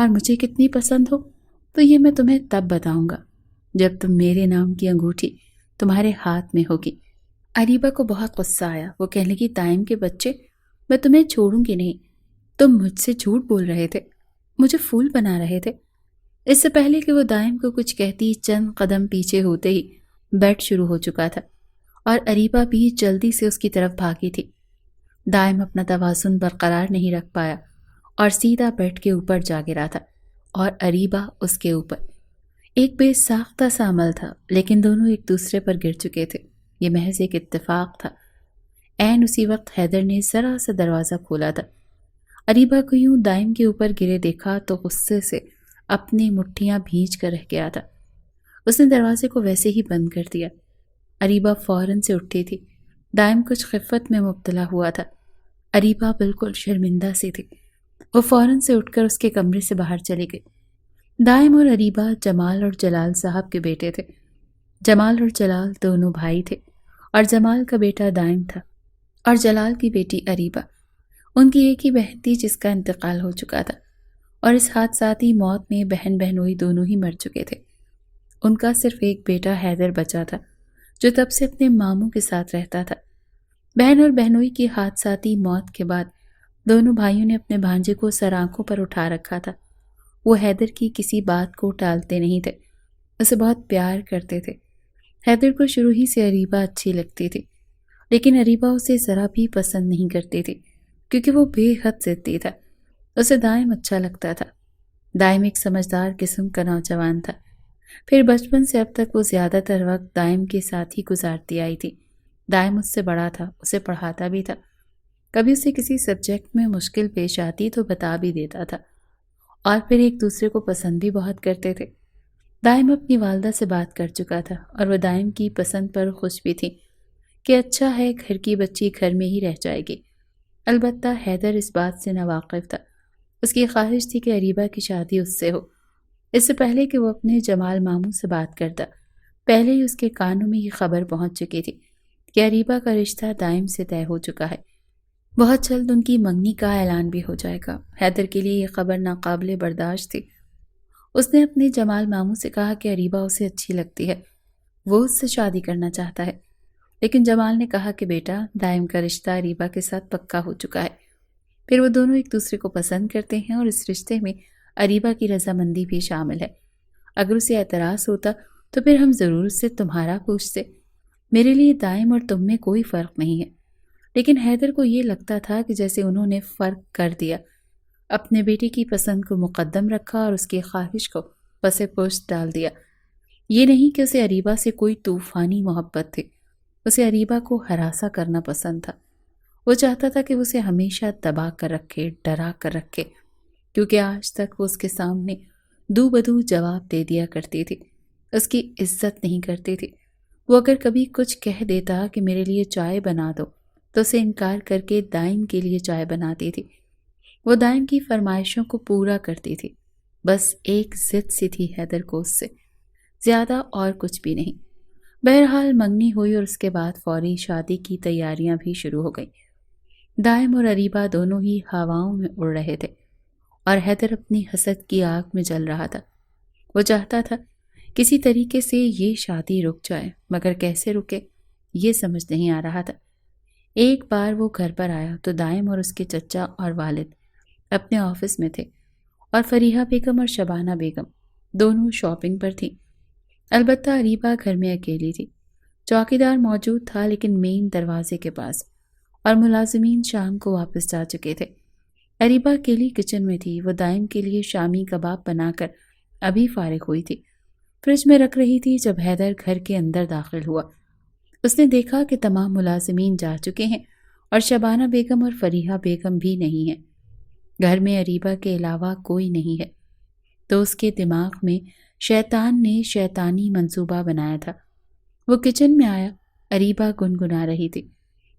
اور مجھے کتنی پسند ہو تو یہ میں تمہیں تب بتاؤں گا جب تم میرے نام کی انگوٹھی تمہارے ہاتھ میں ہوگی۔ اریبہ کو بہت غصہ آیا۔ وہ کہنے لگی دائم کے بچے، میں تمہیں چھوڑوں گی نہیں۔ تم مجھ سے جھوٹ بول رہے تھے، مجھے پھول بنا رہے تھے۔ اس سے پہلے کہ وہ دائم کو کچھ کہتی چند قدم پیچھے ہوتے ہی بیٹ شروع ہو چکا تھا اور اریبہ بھی جلدی سے اس کی طرف بھاگی تھی۔ دائم اپنا توازن برقرار نہیں رکھ پایا اور سیدھا بیٹ کے اوپر جا گرا تھا اور اریبہ اس کے اوپر۔ ایک بے ساختہ سا عمل تھا، لیکن دونوں ایک دوسرے پر گر چکے تھے۔ یہ محض ایک اتفاق تھا۔ عین اسی وقت حیدر نے ذرا سا دروازہ کھولا تھا۔ اریبہ کو یوں دائم کے اوپر گرے دیکھا تو غصے سے اپنی مٹھیاں بھیج کر رہ گیا تھا۔ اس نے دروازے کو ویسے ہی بند کر دیا۔ اریبہ فوراً سے اٹھی تھی۔ دائم کچھ خفت میں مبتلا ہوا تھا۔ اریبہ بالکل شرمندہ سی تھی۔ وہ فوراً سے اٹھ کر اس کے کمرے سے باہر چلی گئی۔ دائم اور اریبہ جمال اور جلال صاحب کے بیٹے تھے۔ جمال اور جلال دونوں بھائی تھے اور جمال کا بیٹا دائم تھا اور جلال کی بیٹی اریبہ۔ ان کی ایک ہی بہن تھی جس کا انتقال ہو چکا تھا اور اس حادثاتی موت میں بہن بہنوئی دونوں ہی مر چکے تھے۔ ان کا صرف ایک بیٹا حیدر بچا تھا جو تب سے اپنے ماموں کے ساتھ رہتا تھا۔ بہن اور بہنوئی کی حادثاتی موت کے بعد دونوں بھائیوں نے اپنے بھانجے کو سر آنکھوں پر اٹھا رکھا تھا۔ وہ حیدر کی کسی بات کو ٹالتے نہیں تھے، اسے بہت پیار کرتے تھے۔ حیدر کو شروع ہی سے اریبہ اچھی لگتی تھی، لیکن اریبہ اسے ذرا بھی پسند نہیں کرتی تھی کیونکہ وہ بے حد ضدی تھا۔ اسے دائم اچھا لگتا تھا۔ دائم ایک سمجھدار قسم کا نوجوان تھا۔ پھر بچپن سے اب تک وہ زیادہ تر وقت دائم کے ساتھ ہی گزارتی آئی تھی۔ دائم اس سے بڑا تھا، اسے پڑھاتا بھی تھا۔ کبھی اسے کسی سبجیکٹ میں مشکل پیش آتی تو بتا بھی دیتا تھا، اور پھر ایک دوسرے کو پسند بھی بہت کرتے تھے۔ دائم اپنی والدہ سے بات کر چکا تھا اور وہ دائم کی پسند پر خوش بھی تھی کہ اچھا ہے گھر کی بچی گھر میں ہی رہ جائے گی۔ البتہ حیدر اس بات سے ناواقف تھا۔ اس کی خواہش تھی کہ اریبہ کی شادی اس سے ہو۔ اس سے پہلے کہ وہ اپنے جمال ماموں سے بات کرتا، پہلے ہی اس کے کانوں میں یہ خبر پہنچ چکی تھی کہ اریبہ کا رشتہ دائم سے طے ہو چکا ہے۔ بہت جلد ان کی منگنی کا اعلان بھی ہو جائے گا۔ حیدر کے لیے یہ خبر ناقابل برداشت تھی۔ اس نے اپنے جمال ماموں سے کہا کہ اریبہ اسے اچھی لگتی ہے، وہ اس سے شادی کرنا چاہتا ہے، لیکن جمال نے کہا کہ بیٹا دائم کا رشتہ اریبہ کے ساتھ پکا ہو چکا ہے۔ پھر وہ دونوں ایک دوسرے کو پسند کرتے ہیں اور اس رشتے میں اریبہ کی رضامندی بھی شامل ہے۔ اگر اسے اعتراض ہوتا تو پھر ہم ضرور سے تمہارا پوچھتے۔ میرے لیے دائم اور تم میں کوئی فرق نہیں ہے۔ لیکن حیدر کو یہ لگتا تھا کہ جیسے انہوں نے فرق کر دیا، اپنے بیٹے کی پسند کو مقدم رکھا اور اس کی خواہش کو پس پشت ڈال دیا۔ یہ نہیں کہ اسے اریبہ سے کوئی طوفانی محبت تھی، اسے اریبہ کو ہراساں کرنا پسند تھا۔ وہ چاہتا تھا کہ اسے ہمیشہ دبا کر رکھے، ڈرا کر رکھے، کیونکہ آج تک وہ اس کے سامنے دو بدو جواب دے دیا کرتی تھی، اس کی عزت نہیں کرتی تھی۔ وہ اگر کبھی کچھ کہہ دیتا کہ میرے لیے چائے بنا دو تو اسے انکار کر کے دائم کے لیے چائے بناتی تھی۔ وہ دائم کی فرمائشوں کو پورا کرتی تھی۔ بس ایک ضد سی تھی حیدر کو اس سے، زیادہ اور کچھ بھی نہیں۔ بہرحال منگنی ہوئی اور اس کے بعد فوری شادی کی تیاریاں بھی شروع ہو گئیں۔ دائم اور اریبہ دونوں ہی ہواؤں میں اڑ رہے تھے اور حیدر اپنی حسد کی آگ میں جل رہا تھا۔ وہ چاہتا تھا کسی طریقے سے یہ شادی رک جائے، مگر کیسے رکے یہ سمجھ نہیں آ رہا تھا۔ ایک بار وہ گھر پر آیا تو دائم اور اس کے چچا اور والد اپنے آفس میں تھے اور فریحہ بیگم اور شبانہ بیگم دونوں شاپنگ پر تھیں۔ البتہ اریبہ گھر میں اکیلی تھی۔ چوکیدار موجود تھا لیکن مین دروازے کے پاس، اور ملازمین شام کو واپس جا چکے تھے۔ اریبہ اکیلی کچن میں تھی۔ وہ دائم کے لیے شامی کباب بنا کر ابھی فارغ ہوئی تھی، فریج میں رکھ رہی تھی جب حیدر گھر کے اندر داخل ہوا۔ اس نے دیکھا کہ تمام ملازمین جا چکے ہیں اور شبانہ بیگم اور فریحہ بیگم بھی نہیں ہیں۔ گھر میں اریبہ کے علاوہ کوئی نہیں ہے، تو اس کے دماغ میں شیطان نے شیطانی منصوبہ بنایا تھا۔ وہ کچن میں آیا، اریبہ گنگنا رہی تھی،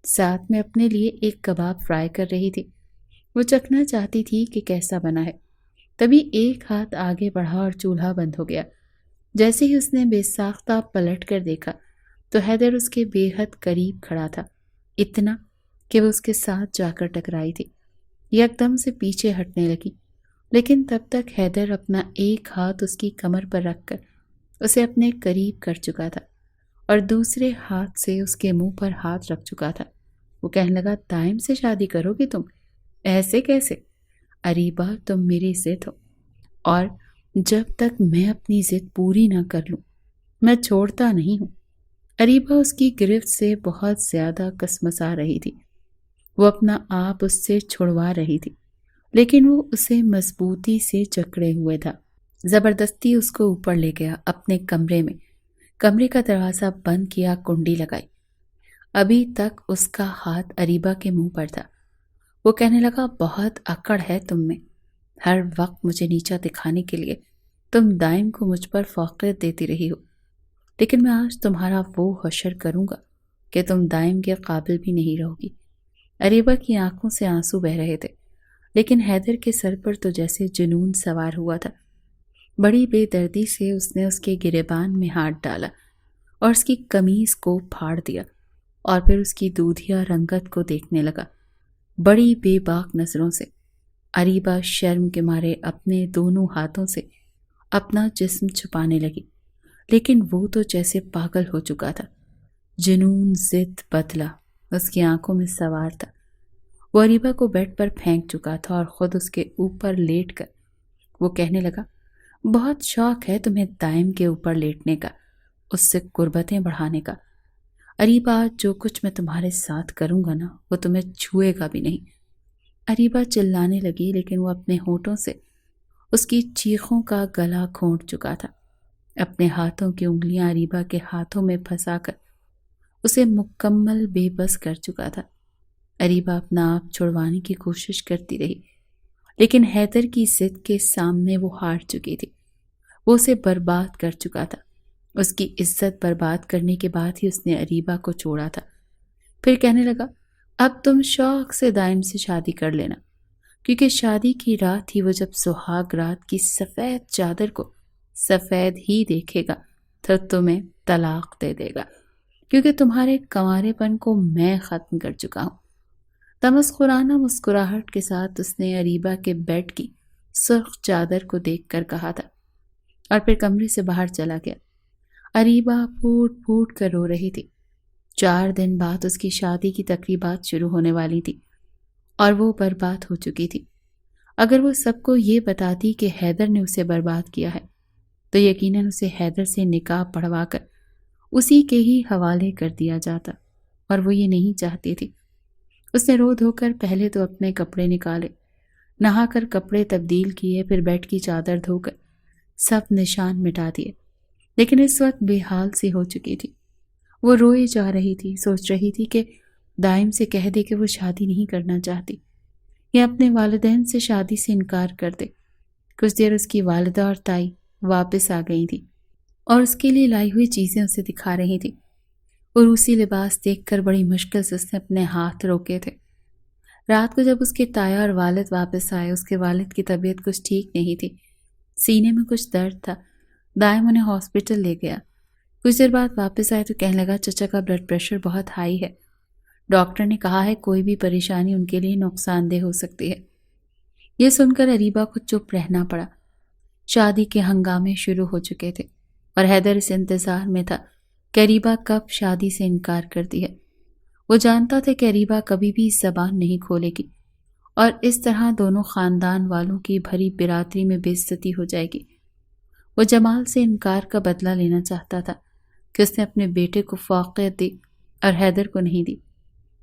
ساتھ میں اپنے لیے ایک کباب فرائی کر رہی تھی۔ وہ چکھنا چاہتی تھی کہ کیسا بنا ہے، تبھی ایک ہاتھ آگے بڑھا اور چولہا بند ہو گیا۔ جیسے ہی اس نے بے ساختہ پلٹ کر دیکھا تو حیدر اس کے بے حد قریب کھڑا تھا، اتنا کہ وہ اس کے ساتھ جا کر ٹکرائی تھی۔ یکدم سے پیچھے ہٹنے لگی لیکن تب تک حیدر اپنا ایک ہاتھ اس کی کمر پر رکھ کر اسے اپنے قریب کر چکا تھا اور دوسرے ہاتھ سے اس کے منہ پر ہاتھ رکھ چکا تھا۔ وہ کہنے لگا، دائم سے شادی کرو گی تم؟ ایسے کیسے؟ اریبہ، تم میری ضد ہو اور جب تک میں اپنی ضد پوری نہ کر لوں میں چھوڑتا نہیں ہوں۔ اریبہ اس کی گرفت سے بہت زیادہ کسمسا رہی تھی۔ وہ اپنا آپ اس سے چھڑوا رہی تھی، لیکن وہ اسے مضبوطی سے جکڑے ہوئے تھا۔ زبردستی اس کو اوپر لے گیا اپنے کمرے میں، کمرے کا دروازہ بند کیا، کنڈی لگائی۔ ابھی تک اس کا ہاتھ اریبہ کے منہ پر تھا۔ وہ کہنے لگا، بہت اکڑ ہے تم میں، ہر وقت مجھے نیچا دکھانے کے لیے تم دائم کو مجھ پر فوقیت دیتی رہی ہو، لیکن میں آج تمہارا وہ حشر کروں گا کہ تم دائم کے قابل بھی نہیں رہو گی۔ اریبہ کی آنکھوں سے آنسو بہہ رہے تھے، لیکن حیدر کے سر پر تو جیسے جنون سوار ہوا تھا۔ بڑی بے دردی سے اس نے اس کے گریبان میں ہاتھ ڈالا اور اس کی قمیض کو پھاڑ دیا اور پھر اس کی دودھیا رنگت کو دیکھنے لگا بڑی بے باک نظروں سے۔ اریبہ شرم کے مارے اپنے دونوں ہاتھوں سے اپنا جسم چھپانے لگی، لیکن وہ تو جیسے پاگل ہو چکا تھا۔ جنون ضد بدلا اس کی آنکھوں میں سوار تھا۔ وہ اریبہ کو بیڈ پر پھینک چکا تھا اور خود اس کے اوپر لیٹ کر وہ کہنے لگا، بہت شوق ہے تمہیں دائم کے اوپر لیٹنے کا، اس سے قربتیں بڑھانے کا۔ اریبہ، جو کچھ میں تمہارے ساتھ کروں گا نا، وہ تمہیں چھوئے گا بھی نہیں۔ اریبہ چلانے لگی، لیکن وہ اپنے ہونٹوں سے اس کی چیخوں کا گلا گھونٹ چکا تھا۔ اپنے ہاتھوں کی انگلیاں اریبہ کے ہاتھوں میں پھنسا کر اسے مکمل بے بس کر چکا تھا۔ اریبہ اپنا آپ چھڑوانے کی کوشش کرتی رہی، لیکن حیدر کی ضد کے سامنے وہ ہار چکی تھی۔ وہ اسے برباد کر چکا تھا۔ اس کی عزت برباد کرنے کے بعد ہی اس نے اریبہ کو چھوڑا تھا۔ پھر کہنے لگا، اب تم شوق سے دائم سے شادی کر لینا، کیونکہ شادی کی رات ہی وہ جب سہاگ رات کی سفید چادر کو سفید ہی دیکھے گا تو تمہیں طلاق دے دے گا، کیونکہ تمہارے کنوارے پن کو میں ختم کر چکا ہوں۔ تمسخرانہ مسکراہٹ کے ساتھ اس نے اریبہ کے بیڈ کی سرخ چادر کو دیکھ کر کہا تھا اور پھر کمرے سے باہر چلا گیا۔ اریبہ پھوٹ پھوٹ کر رو رہی تھی۔ 4 دن بعد اس کی شادی کی تقریبات شروع ہونے والی تھی اور وہ برباد ہو چکی تھی۔ اگر وہ سب کو یہ بتاتی کہ حیدر نے اسے برباد کیا ہے تو یقیناً اسے حیدر سے نکاح پڑھوا کر اسی کے ہی حوالے کر دیا جاتا، اور وہ یہ نہیں چاہتی تھی۔ اس نے رو دھو کر پہلے تو اپنے کپڑے نکالے، نہا کر کپڑے تبدیل کیے، پھر بیڈ کی چادر دھو کر سب نشان مٹا دیے، لیکن اس وقت بے حال سی ہو چکی تھی۔ وہ روئے جا رہی تھی، سوچ رہی تھی کہ دائم سے کہہ دے کہ وہ شادی نہیں کرنا چاہتی، یا اپنے والدین سے شادی سے انکار کر دے۔ کچھ دیر اس کی والدہ اور تائی واپس آ گئی تھی اور اس کے لیے لائی ہوئی چیزیں اسے دکھا رہی تھی۔ وہ روسی لباس دیکھ کر بڑی مشکل سے اس نے اپنے ہاتھ روکے تھے۔ رات کو جب اس کے تایا اور والد واپس آئے، اس کے والد کی طبیعت کچھ ٹھیک نہیں تھی، سینے میں کچھ درد تھا۔ دائم انہیں ہاسپٹل لے گیا۔ کچھ دیر بعد واپس آئے تو کہنے لگا، چچا کا بلڈ پریشر بہت ہائی ہے، ڈاکٹر نے کہا ہے کوئی بھی پریشانی ان کے لیے نقصان دہ ہو سکتی ہے۔ یہ سن کر اریبہ کو چپ رہنا پڑا۔ شادی کے ہنگامے شروع ہو چکے تھے اور حیدر اس انتظار میں تھا کہ اریبہ کب شادی سے انکار کرتی ہے۔ وہ جانتا تھا کہ اریبہ کبھی بھی زبان نہیں کھولے گی اور اس طرح دونوں خاندان والوں کی بھری برادری میں بے عزتی ہو جائے گی۔ وہ جمال سے انکار کا بدلہ لینا چاہتا تھا کہ اس نے اپنے بیٹے کو فوقیت دی اور حیدر کو نہیں دی۔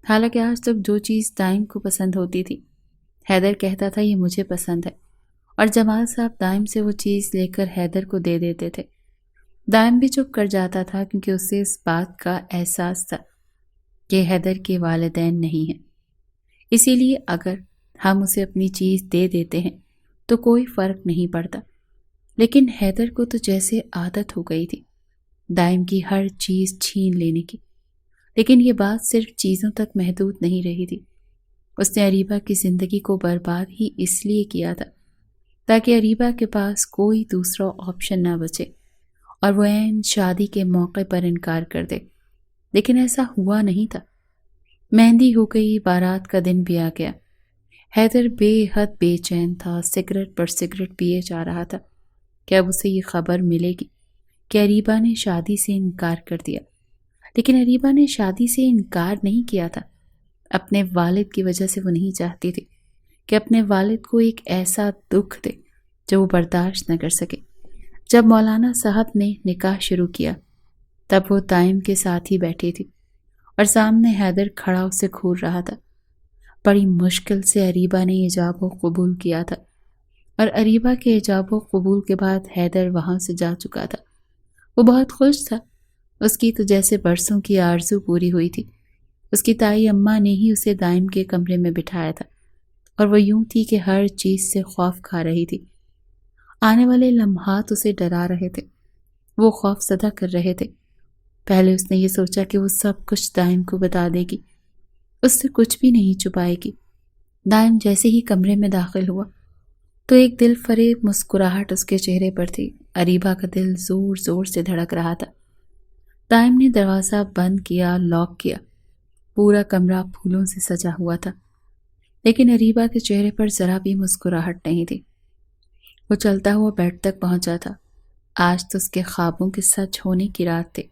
حالانکہ آج تک جو چیز دائم کو پسند ہوتی تھی، حیدر کہتا تھا یہ مجھے پسند ہے، اور جمال صاحب دائم سے وہ چیز لے کر حیدر کو دے دیتے تھے۔ دائم بھی چپ کر جاتا تھا کیونکہ اسے اس بات کا احساس تھا کہ حیدر کے والدین نہیں ہیں، اسی لیے اگر ہم اسے اپنی چیز دے دیتے ہیں تو کوئی فرق نہیں پڑتا۔ لیکن حیدر کو تو جیسے عادت ہو گئی تھی دائم کی ہر چیز چھین لینے کی۔ لیکن یہ بات صرف چیزوں تک محدود نہیں رہی تھی۔ اس نے اریبہ کی زندگی کو برباد ہی اس لیے کیا تھا تاکہ اریبہ کے پاس کوئی دوسرا آپشن نہ بچے اور وہ عین شادی کے موقع پر انکار کر دے۔ لیکن ایسا ہوا نہیں تھا۔ مہندی ہو گئی، بارات کا دن بھی آ گیا۔ حیدر بے حد بے چین تھا، سگریٹ پر سگریٹ پیے جا رہا تھا کہ اب اسے یہ خبر ملے گی کہ اریبہ نے شادی سے انکار کر دیا۔ لیکن اریبہ نے شادی سے انکار نہیں کیا تھا، اپنے والد کی وجہ سے وہ نہیں چاہتی تھی کہ اپنے والد کو ایک ایسا دکھ دے جو وہ برداشت نہ کر سکے۔ جب مولانا صاحب نے نکاح شروع کیا تب وہ دائم کے ساتھ ہی بیٹھی تھی اور سامنے حیدر کھڑا اسے گھور رہا تھا۔ بڑی مشکل سے اریبہ نے ایجاب و قبول کیا تھا اور اریبہ کے ایجاب و قبول کے بعد حیدر وہاں سے جا چکا تھا۔ وہ بہت خوش تھا، اس کی تو جیسے برسوں کی آرزو پوری ہوئی تھی۔ اس کی تائی اماں نے ہی اسے دائم کے کمرے میں بٹھایا تھا اور وہ یوں تھی کہ ہر چیز سے خوف کھا رہی تھی۔ آنے والے لمحات اسے ڈرا رہے تھے، وہ خوف زدہ کر رہے تھے۔ پہلے اس نے یہ سوچا کہ وہ سب کچھ دائم کو بتا دے گی، اس سے کچھ بھی نہیں چھپائے گی۔ دائم جیسے ہی کمرے میں داخل ہوا تو ایک دل فریب مسکراہٹ اس کے چہرے پر تھی۔ اریبہ کا دل زور زور سے دھڑک رہا تھا۔ دائم نے دروازہ بند کیا، لاک کیا۔ پورا کمرہ پھولوں سے سجا ہوا تھا، لیکن اریبہ کے چہرے پر ذرا بھی مسکراہٹ نہیں تھی۔ وہ چلتا ہوا بیڈ تک پہنچا تھا۔ آج تو اس کے خوابوں کے سچ ہونے کی رات تھی۔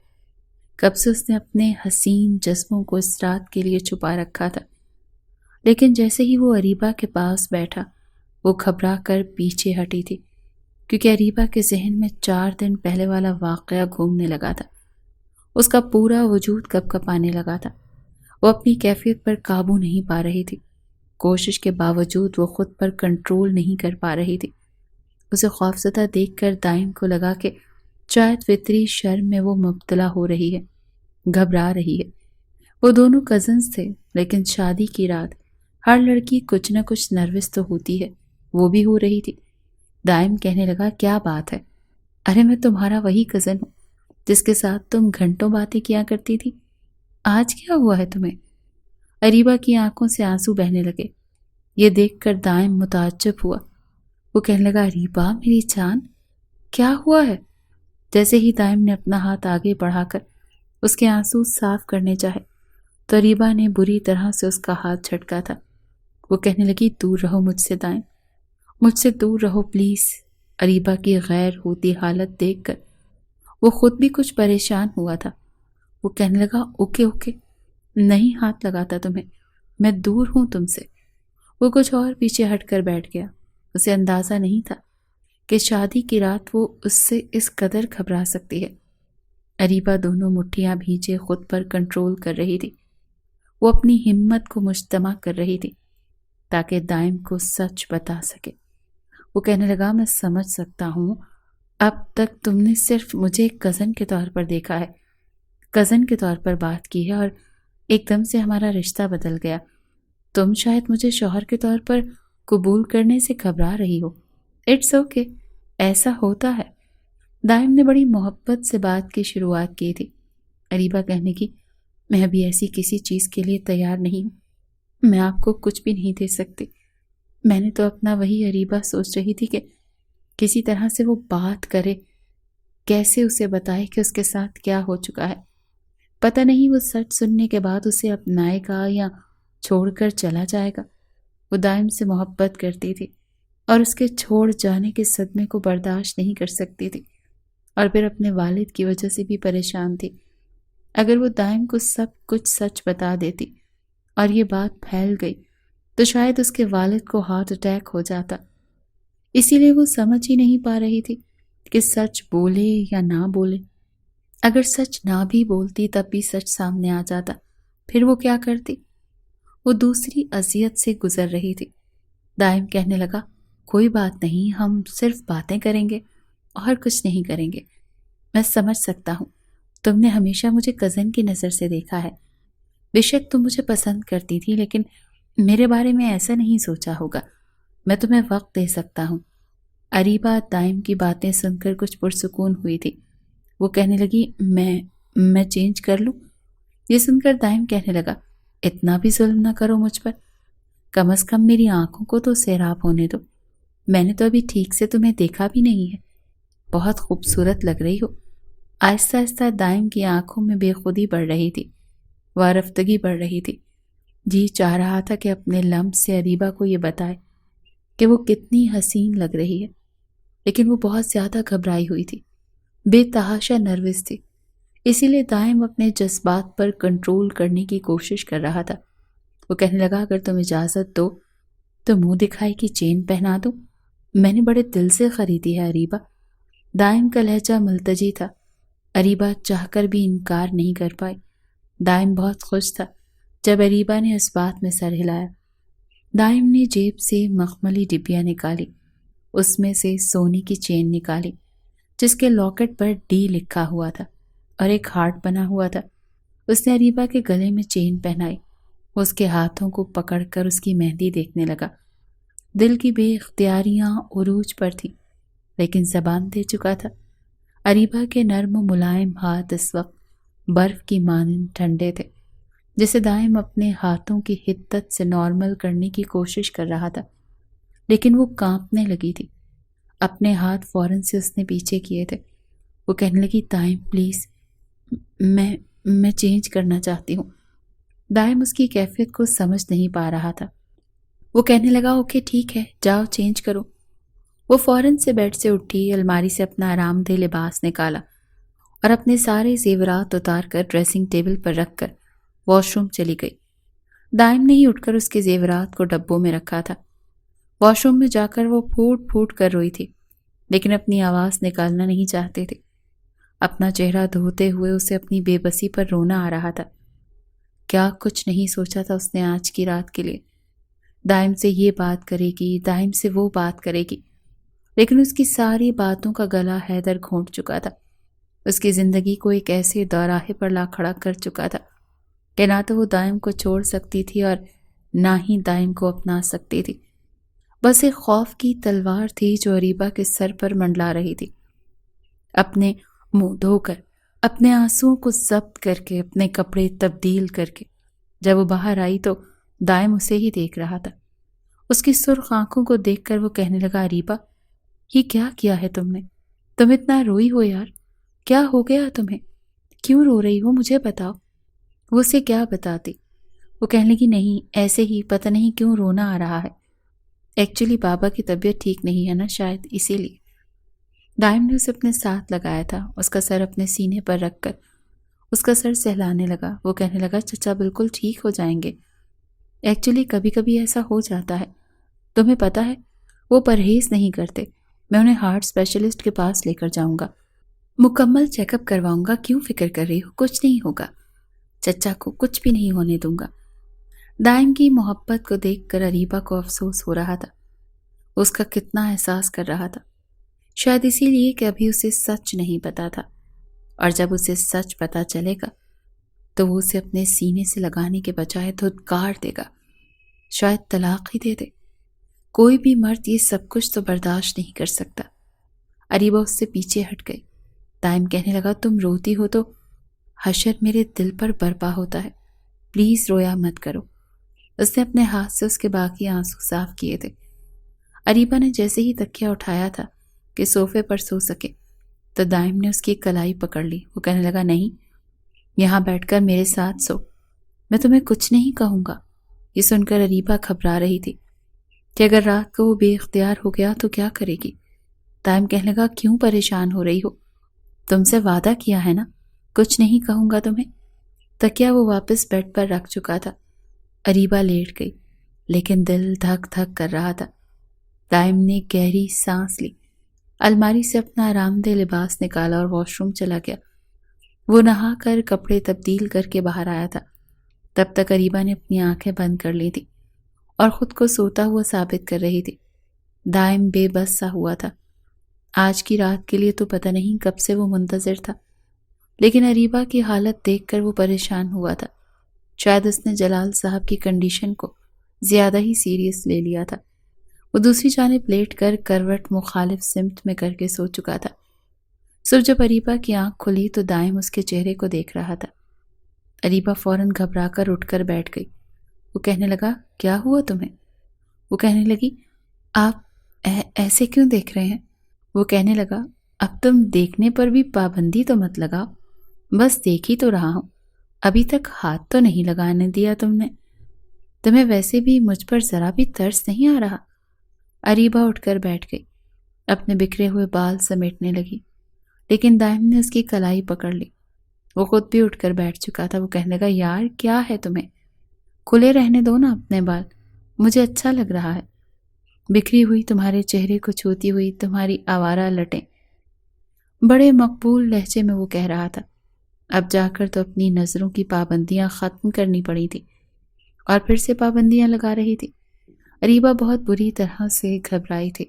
کب سے اس نے اپنے حسین جذبوں کو اس رات کے لیے چھپا رکھا تھا، لیکن جیسے ہی وہ اریبہ کے پاس بیٹھا وہ گھبرا کر پیچھے ہٹی تھی، کیونکہ اریبہ کے ذہن میں 4 دن پہلے والا واقعہ گھومنے لگا تھا۔ اس کا پورا وجود کپ کپانے لگا تھا۔ وہ اپنی کیفیت پر قابو نہیں پا رہی تھی، کوشش کے باوجود وہ خود پر کنٹرول نہیں کر پا رہی تھی۔ اسے خوفزدہ دیکھ کر دائم کو لگا کہ شاید فطری شرم میں وہ مبتلا ہو رہی ہے، گھبرا رہی ہے۔ وہ دونوں کزنز تھے، لیکن شادی کی رات ہر لڑکی کچھ نہ کچھ نروس تو ہوتی ہے، وہ بھی ہو رہی تھی۔ دائم کہنے لگا، کیا بات ہے؟ ارے میں تمہارا وہی کزن ہوں جس کے ساتھ تم گھنٹوں باتیں کیا کرتی تھی، آج کیا ہوا ہے تمہیں؟ اریبہ کی آنکھوں سے آنسو بہنے لگے۔ یہ دیکھ کر دائم متعجب ہوا۔ وہ کہنے لگا، اریبہ میری جان، کیا ہوا ہے؟ جیسے ہی دائم نے اپنا ہاتھ آگے بڑھا کر اس کے آنسو صاف کرنے چاہے تو اریبہ نے بری طرح سے اس کا ہاتھ جھٹکا تھا۔ وہ کہنے لگی، دور رہو مجھ سے دائم، مجھ سے دور رہو پلیز۔ اریبہ کی غیر ہوتی حالت دیکھ کر وہ خود بھی کچھ پریشان ہوا تھا۔ وہ کہنے لگا، اوکے اوکے، نہیں ہاتھ لگاتا تمہیں، میں دور ہوں تم سے۔ وہ کچھ اور پیچھے ہٹ کر بیٹھ گیا۔ اسے اندازہ نہیں تھا کہ شادی کی رات وہ اس سے اس قدر گھبرا سکتی ہے۔ اریبہ دونوں مٹھیاں بھیجے خود پر کنٹرول کر رہی تھی۔ وہ اپنی ہمت کو مجتمع کر رہی تھی تاکہ دائم کو سچ بتا سکے۔ وہ کہنے لگا، میں سمجھ سکتا ہوں، اب تک تم نے صرف مجھے ایک کزن کے طور پر دیکھا ہے، کزن کے طور پر بات کی ہے، اور ایک دم سے ہمارا رشتہ بدل گیا۔ تم شاید مجھے شوہر کے طور پر قبول کرنے سے گھبرا رہی ہو۔ اٹس اوکے، ایسا ہوتا ہے۔ دائم نے بڑی محبت سے بات کی شروعات کی تھی۔ اریبہ کہنے کی، میں ابھی ایسی کسی چیز کے لیے تیار نہیں ہوں، میں آپ کو کچھ بھی نہیں دے سکتی۔ میں نے تو اپنا وہی اریبہ سوچ رہی تھی کہ کسی طرح سے وہ بات کرے، کیسے اسے بتائے کہ اس کے ساتھ کیا ہو چکا ہے۔ پتہ نہیں وہ سچ سننے کے بعد اسے اپنائے گا یا چھوڑ کر چلا جائے گا۔ وہ دائم سے محبت کرتی تھی اور اس کے چھوڑ جانے کے صدمے کو برداشت نہیں کر سکتی تھی، اور پھر اپنے والد کی وجہ سے بھی پریشان تھی۔ اگر وہ دائم کو سب کچھ سچ بتا دیتی اور یہ بات پھیل گئی تو شاید اس کے والد کو ہارٹ اٹیک ہو جاتا۔ اسی لیے وہ سمجھ ہی نہیں پا رہی تھی کہ سچ بولے یا نہ بولے۔ اگر سچ نہ بھی بولتی تب بھی سچ سامنے آ جاتا، پھر وہ کیا کرتی؟ وہ دوسری اذیت سے گزر رہی تھی۔ دائم کہنے لگا، کوئی بات نہیں، ہم صرف باتیں کریں گے اور کچھ نہیں کریں گے۔ میں سمجھ سکتا ہوں، تم نے ہمیشہ مجھے کزن کی نظر سے دیکھا ہے، بے شک تم مجھے پسند کرتی تھی، لیکن میرے بارے میں ایسا نہیں سوچا ہوگا۔ میں تمہیں وقت دے سکتا ہوں۔ اریبہ دائم کی باتیں سن کر کچھ پرسکون ہوئی تھی۔ وہ کہنے لگی، میں چینج کر لوں؟ یہ سن کر دائم کہنے لگا، اتنا بھی ظلم نہ کرو مجھ پر، کم از کم میری آنکھوں کو تو سیراب ہونے دو۔ میں نے تو ابھی ٹھیک سے تمہیں دیکھا بھی نہیں ہے، بہت خوبصورت لگ رہی ہو۔ آہستہ آہستہ دائم کی آنکھوں میں بے خودی بڑھ رہی تھی، وارفتگی بڑھ رہی تھی۔ جی چاہ رہا تھا کہ اپنے لمس سے اریبہ کو یہ بتائے کہ وہ کتنی حسین لگ رہی ہے، لیکن وہ بہت زیادہ گھبرائی ہوئی تھی، بے تحاشا نروس تھی، اسی لیے دائم اپنے جذبات پر کنٹرول کرنے کی کوشش کر رہا تھا۔ وہ کہنے لگا اگر تم اجازت دو تو منہ دکھائی کی چین پہنا دوں، میں نے بڑے دل سے خریدی ہے اریبہ۔ دائم کا لہجہ ملتجی تھا، اریبہ چاہ کر بھی انکار نہیں کر پائی۔ دائم بہت خوش تھا جب اریبہ نے اس بات میں سر ہلایا۔ دائم نے جیب سے مخملی ڈبیاں نکالی، اس میں سے سونے کی چین نکالی جس کے لاکٹ پر ڈی لکھا ہوا تھا اور ایک ہارٹ بنا ہوا تھا۔ اس نے اریبہ کے گلے میں چین پہنائی، وہ اس کے ہاتھوں کو پکڑ کر اس کی مہندی دیکھنے لگا۔ دل کی بے اختیاریاں عروج پر تھی لیکن زبان دے چکا تھا۔ اریبہ کے نرم و ملائم ہاتھ اس وقت برف کی مانند ٹھنڈے تھے، جسے دائم اپنے ہاتھوں کی حدت سے نارمل کرنے کی کوشش کر رہا تھا، لیکن وہ کانپنے لگی تھی۔ اپنے ہاتھ فوراً سے اس نے پیچھے کیے تھے۔ وہ کہنے لگی دائم پلیز، میں چینج کرنا چاہتی ہوں۔ دائم اس کی کیفیت کو سمجھ نہیں پا رہا تھا۔ وہ کہنے لگا اوکے ٹھیک ہے، جاؤ چینج کرو۔ وہ فوراً سے بیڈ سے اٹھی، الماری سے اپنا آرام دہ لباس نکالا اور اپنے سارے زیورات اتار کر ڈریسنگ ٹیبل پر رکھ کر واش روم چلی گئی۔ دائم نے ہی اٹھ کر اس کے زیورات کو ڈبوں میں رکھا تھا۔ واش روم میں جا کر وہ پھوٹ پھوٹ کر روئی تھی، لیکن اپنی آواز نکالنا نہیں چاہتے تھے۔ اپنا چہرہ دھوتے ہوئے اسے اپنی بے بسی پر رونا آ رہا تھا۔ کیا کچھ نہیں سوچا تھا اس نے آج کی رات کے لیے۔ دائم سے یہ بات کرے گی، دائم سے وہ بات کرے گی، لیکن اس کی ساری باتوں کا گلا حیدر گھونٹ چکا تھا۔ اس کی زندگی کو ایک ایسے دوراہے پر لا کھڑا کر چکا تھا کہ نہ تو وہ دائم کو چھوڑ سکتی تھی اور نہ ہی دائم کو اپنا سکتی تھی۔ بس ایک خوف کی تلوار تھی جو اریبہ کے سر پر منڈلا رہی تھی۔ اپنے منہ دھو کر، اپنے آنسوؤں کو ضبط کر کے، اپنے کپڑے تبدیل کر کے جب وہ باہر آئی تو دائم اسے ہی دیکھ رہا تھا۔ اس کی سرخ آنکھوں کو دیکھ کر وہ کہنے لگا اریبہ یہ کیا ہے تم نے؟ تم اتنا روئی ہو یار، کیا ہو گیا تمہیں؟ کیوں رو رہی ہو مجھے بتاؤ۔ وہ اسے کیا بتاتی؟ وہ کہنے لگی نہیں ایسے ہی، پتہ نہیں کیوں رونا آ رہا ہے، ایکچولی بابا کی طبیعت ٹھیک نہیں ہے نا شاید اسی لیے۔ دائم نے اسے اپنے ساتھ لگایا تھا، اس کا سر اپنے سینے پر رکھ کر اس کا سر سہلانے لگا۔ وہ کہنے لگا چچا بالکل ٹھیک ہو جائیں گے، ایکچولی کبھی کبھی ایسا ہو جاتا ہے، تمہیں پتہ ہے وہ پرہیز نہیں کرتے، میں انہیں ہارٹ اسپیشلسٹ کے پاس لے کر جاؤں گا، مکمل چیک اپ کرواؤں گا، کیوں فکر کر رہی ہو، کچھ نہیں ہوگا، چچا کو کچھ بھی نہیں ہونے دوں گا۔ دائم کی محبت کو دیکھ کر اریبہ کو افسوس ہو رہا تھا، اس کا کتنا احساس کر رہا تھا، شاید اسی لیے کہ ابھی اسے سچ نہیں پتا تھا، اور جب اسے سچ پتا چلے گا تو وہ اسے اپنے سینے سے لگانے کے بجائے دھتکار دے گا، شاید طلاق ہی دے دے۔ کوئی بھی مرد یہ سب کچھ تو برداشت نہیں کر سکتا۔ اریبہ اس سے پیچھے ہٹ گئی۔ دائم کہنے لگا تم روتی ہو تو حشر میرے دل پر برپا ہوتا ہے، پلیز رویا مت کرو۔ اس نے اپنے ہاتھ سے اس کے باقی آنسو صاف کیے تھے۔ اریبہ نے جیسے ہی تکیہ اٹھایا تھا کہ صوفے پر سو سکے تو دائم نے اس کی کلائی پکڑ لی۔ وہ کہنے لگا نہیں، یہاں بیٹھ کر میرے ساتھ سو، میں تمہیں کچھ نہیں کہوں گا۔ یہ سن کر اریبہ گھبرا رہی تھی کہ اگر رات کو وہ بے اختیار ہو گیا تو کیا کرے گی۔ دائم کہنے لگا کیوں پریشان ہو رہی ہو، تم سے وعدہ کیا ہے نا کچھ نہیں کہوں گا تمہیں۔ تکیہ وہ واپس بیڈ پر رکھ چکا تھا۔ اریبہ لیٹ گئی لیکن دل دھک دھک کر رہا تھا۔ دائم نے گہری سانس لی، الماری سے اپنا آرام دہ لباس نکالا اور واش روم چلا گیا۔ وہ نہا کر کپڑے تبدیل کر کے باہر آیا تھا، تب تک اریبہ نے اپنی آنکھیں بند کر لی تھی اور خود کو سوتا ہوا ثابت کر رہی تھی۔ دائم بے بس سا ہوا تھا، آج کی رات کے لیے تو پتہ نہیں کب سے وہ منتظر تھا، لیکن اریبہ کی حالت دیکھ کر وہ پریشان ہوا تھا۔ شاید اس نے جلال صاحب کی کنڈیشن کو زیادہ ہی سیریس لے لیا تھا۔ وہ دوسری جانب لیٹ کر کروٹ مخالف سمت میں کر کے سو چکا تھا۔ صبح جب اریبہ کی آنکھ کھلی تو دائم اس کے چہرے کو دیکھ رہا تھا۔ اریبہ فوراً گھبرا کر اٹھ کر بیٹھ گئی۔ وہ کہنے لگا کیا ہوا تمہیں؟ وہ کہنے لگی آپ ایسے کیوں دیکھ رہے ہیں؟ وہ کہنے لگا اب تم دیکھنے پر بھی پابندی تو مت لگاؤ، بس دیکھ ہی تو رہا ہوں، ابھی تک ہاتھ تو نہیں لگانے دیا تم نے۔ تمہیں ویسے بھی مجھ پر ذرا بھی ترس نہیں آ رہا؟ اریبہ اٹھ کر بیٹھ گئی، اپنے بکھرے ہوئے بال سمیٹنے لگی، لیکن دائم نے اس کی کلائی پکڑ لی۔ وہ خود بھی اٹھ کر بیٹھ چکا تھا۔ وہ کہنے لگا، یار کیا ہے تمہیں؟ کھلے رہنے دو نا اپنے بال، مجھے اچھا لگ رہا ہے۔ بکھری ہوئی تمہارے چہرے کو چھوتی ہوئی تمہاری آوارہ لٹیں، بڑے مقبول لہجے میں وہ کہہ رہا تھا۔ اب جا کر تو اپنی نظروں کی پابندیاں ختم کرنی پڑی تھی، اور پھر سے پابندیاں لگا رہی تھی۔ اریبہ بہت بری طرح سے گھبرائی تھی۔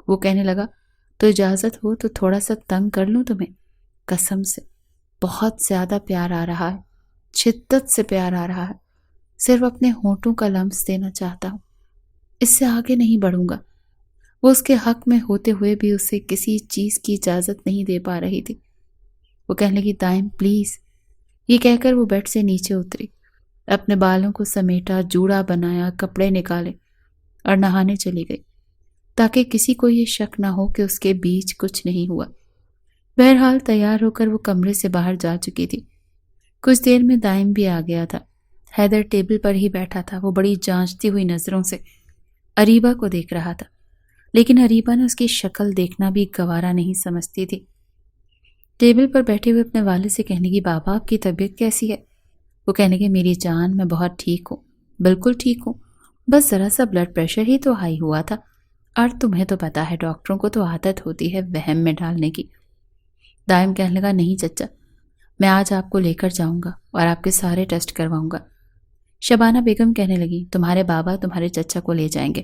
وہ کہنے لگا، تو اجازت ہو تو تھوڑا سا تنگ کر لوں تمہیں؟ قسم سے بہت زیادہ پیار آ رہا ہے، شدت سے پیار آ رہا ہے، صرف اپنے ہونٹوں کا لمس دینا چاہتا ہوں، اس سے آگے نہیں بڑھوں گا۔ وہ اس کے حق میں ہوتے ہوئے بھی اسے کسی چیز کی اجازت نہیں دے پا رہی تھی۔ وہ کہنے لگی، دائم پلیز۔ یہ کہہ کر وہ بیڈ سے نیچے اتری، اپنے بالوں کو سمیٹا، جوڑا بنایا، کپڑے نکالے اور نہانے چلی گئی، تاکہ کسی کو یہ شک نہ ہو کہ اس کے بیچ کچھ نہیں ہوا۔ بہرحال تیار ہو کر وہ کمرے سے باہر جا چکی تھی۔ کچھ دیر میں دائم بھی آ گیا تھا۔ حیدر ٹیبل پر ہی بیٹھا تھا۔ وہ بڑی جانچتی ہوئی نظروں سے اریبہ کو دیکھ رہا تھا، لیکن اریبہ نے اس کی شکل دیکھنا بھی گوارا نہیں سمجھتی تھی۔ ٹیبل پر بیٹھے ہوئے اپنے والد سے کہنے کی، بابا آپ کی طبیعت کیسی ہے؟ وہ کہنے کی، میری جان میں بہت ٹھیک ہوں، بالکل ٹھیک ہوں، بس ذرا سا بلڈ پریشر ہی تو ہائی ہوا تھا، اور تمہیں تو پتا ہے ڈاکٹروں کو تو عادت ہوتی ہے وہم میں ڈالنے کی۔ دائم کہنے لگا، نہیں چچا، میں آج آپ کو لے کر جاؤں گا اور آپ کے سارے ٹیسٹ کرواؤں گا۔ شبانہ بیگم کہنے لگی، تمہارے بابا تمہارے چچا کو لے جائیں گے،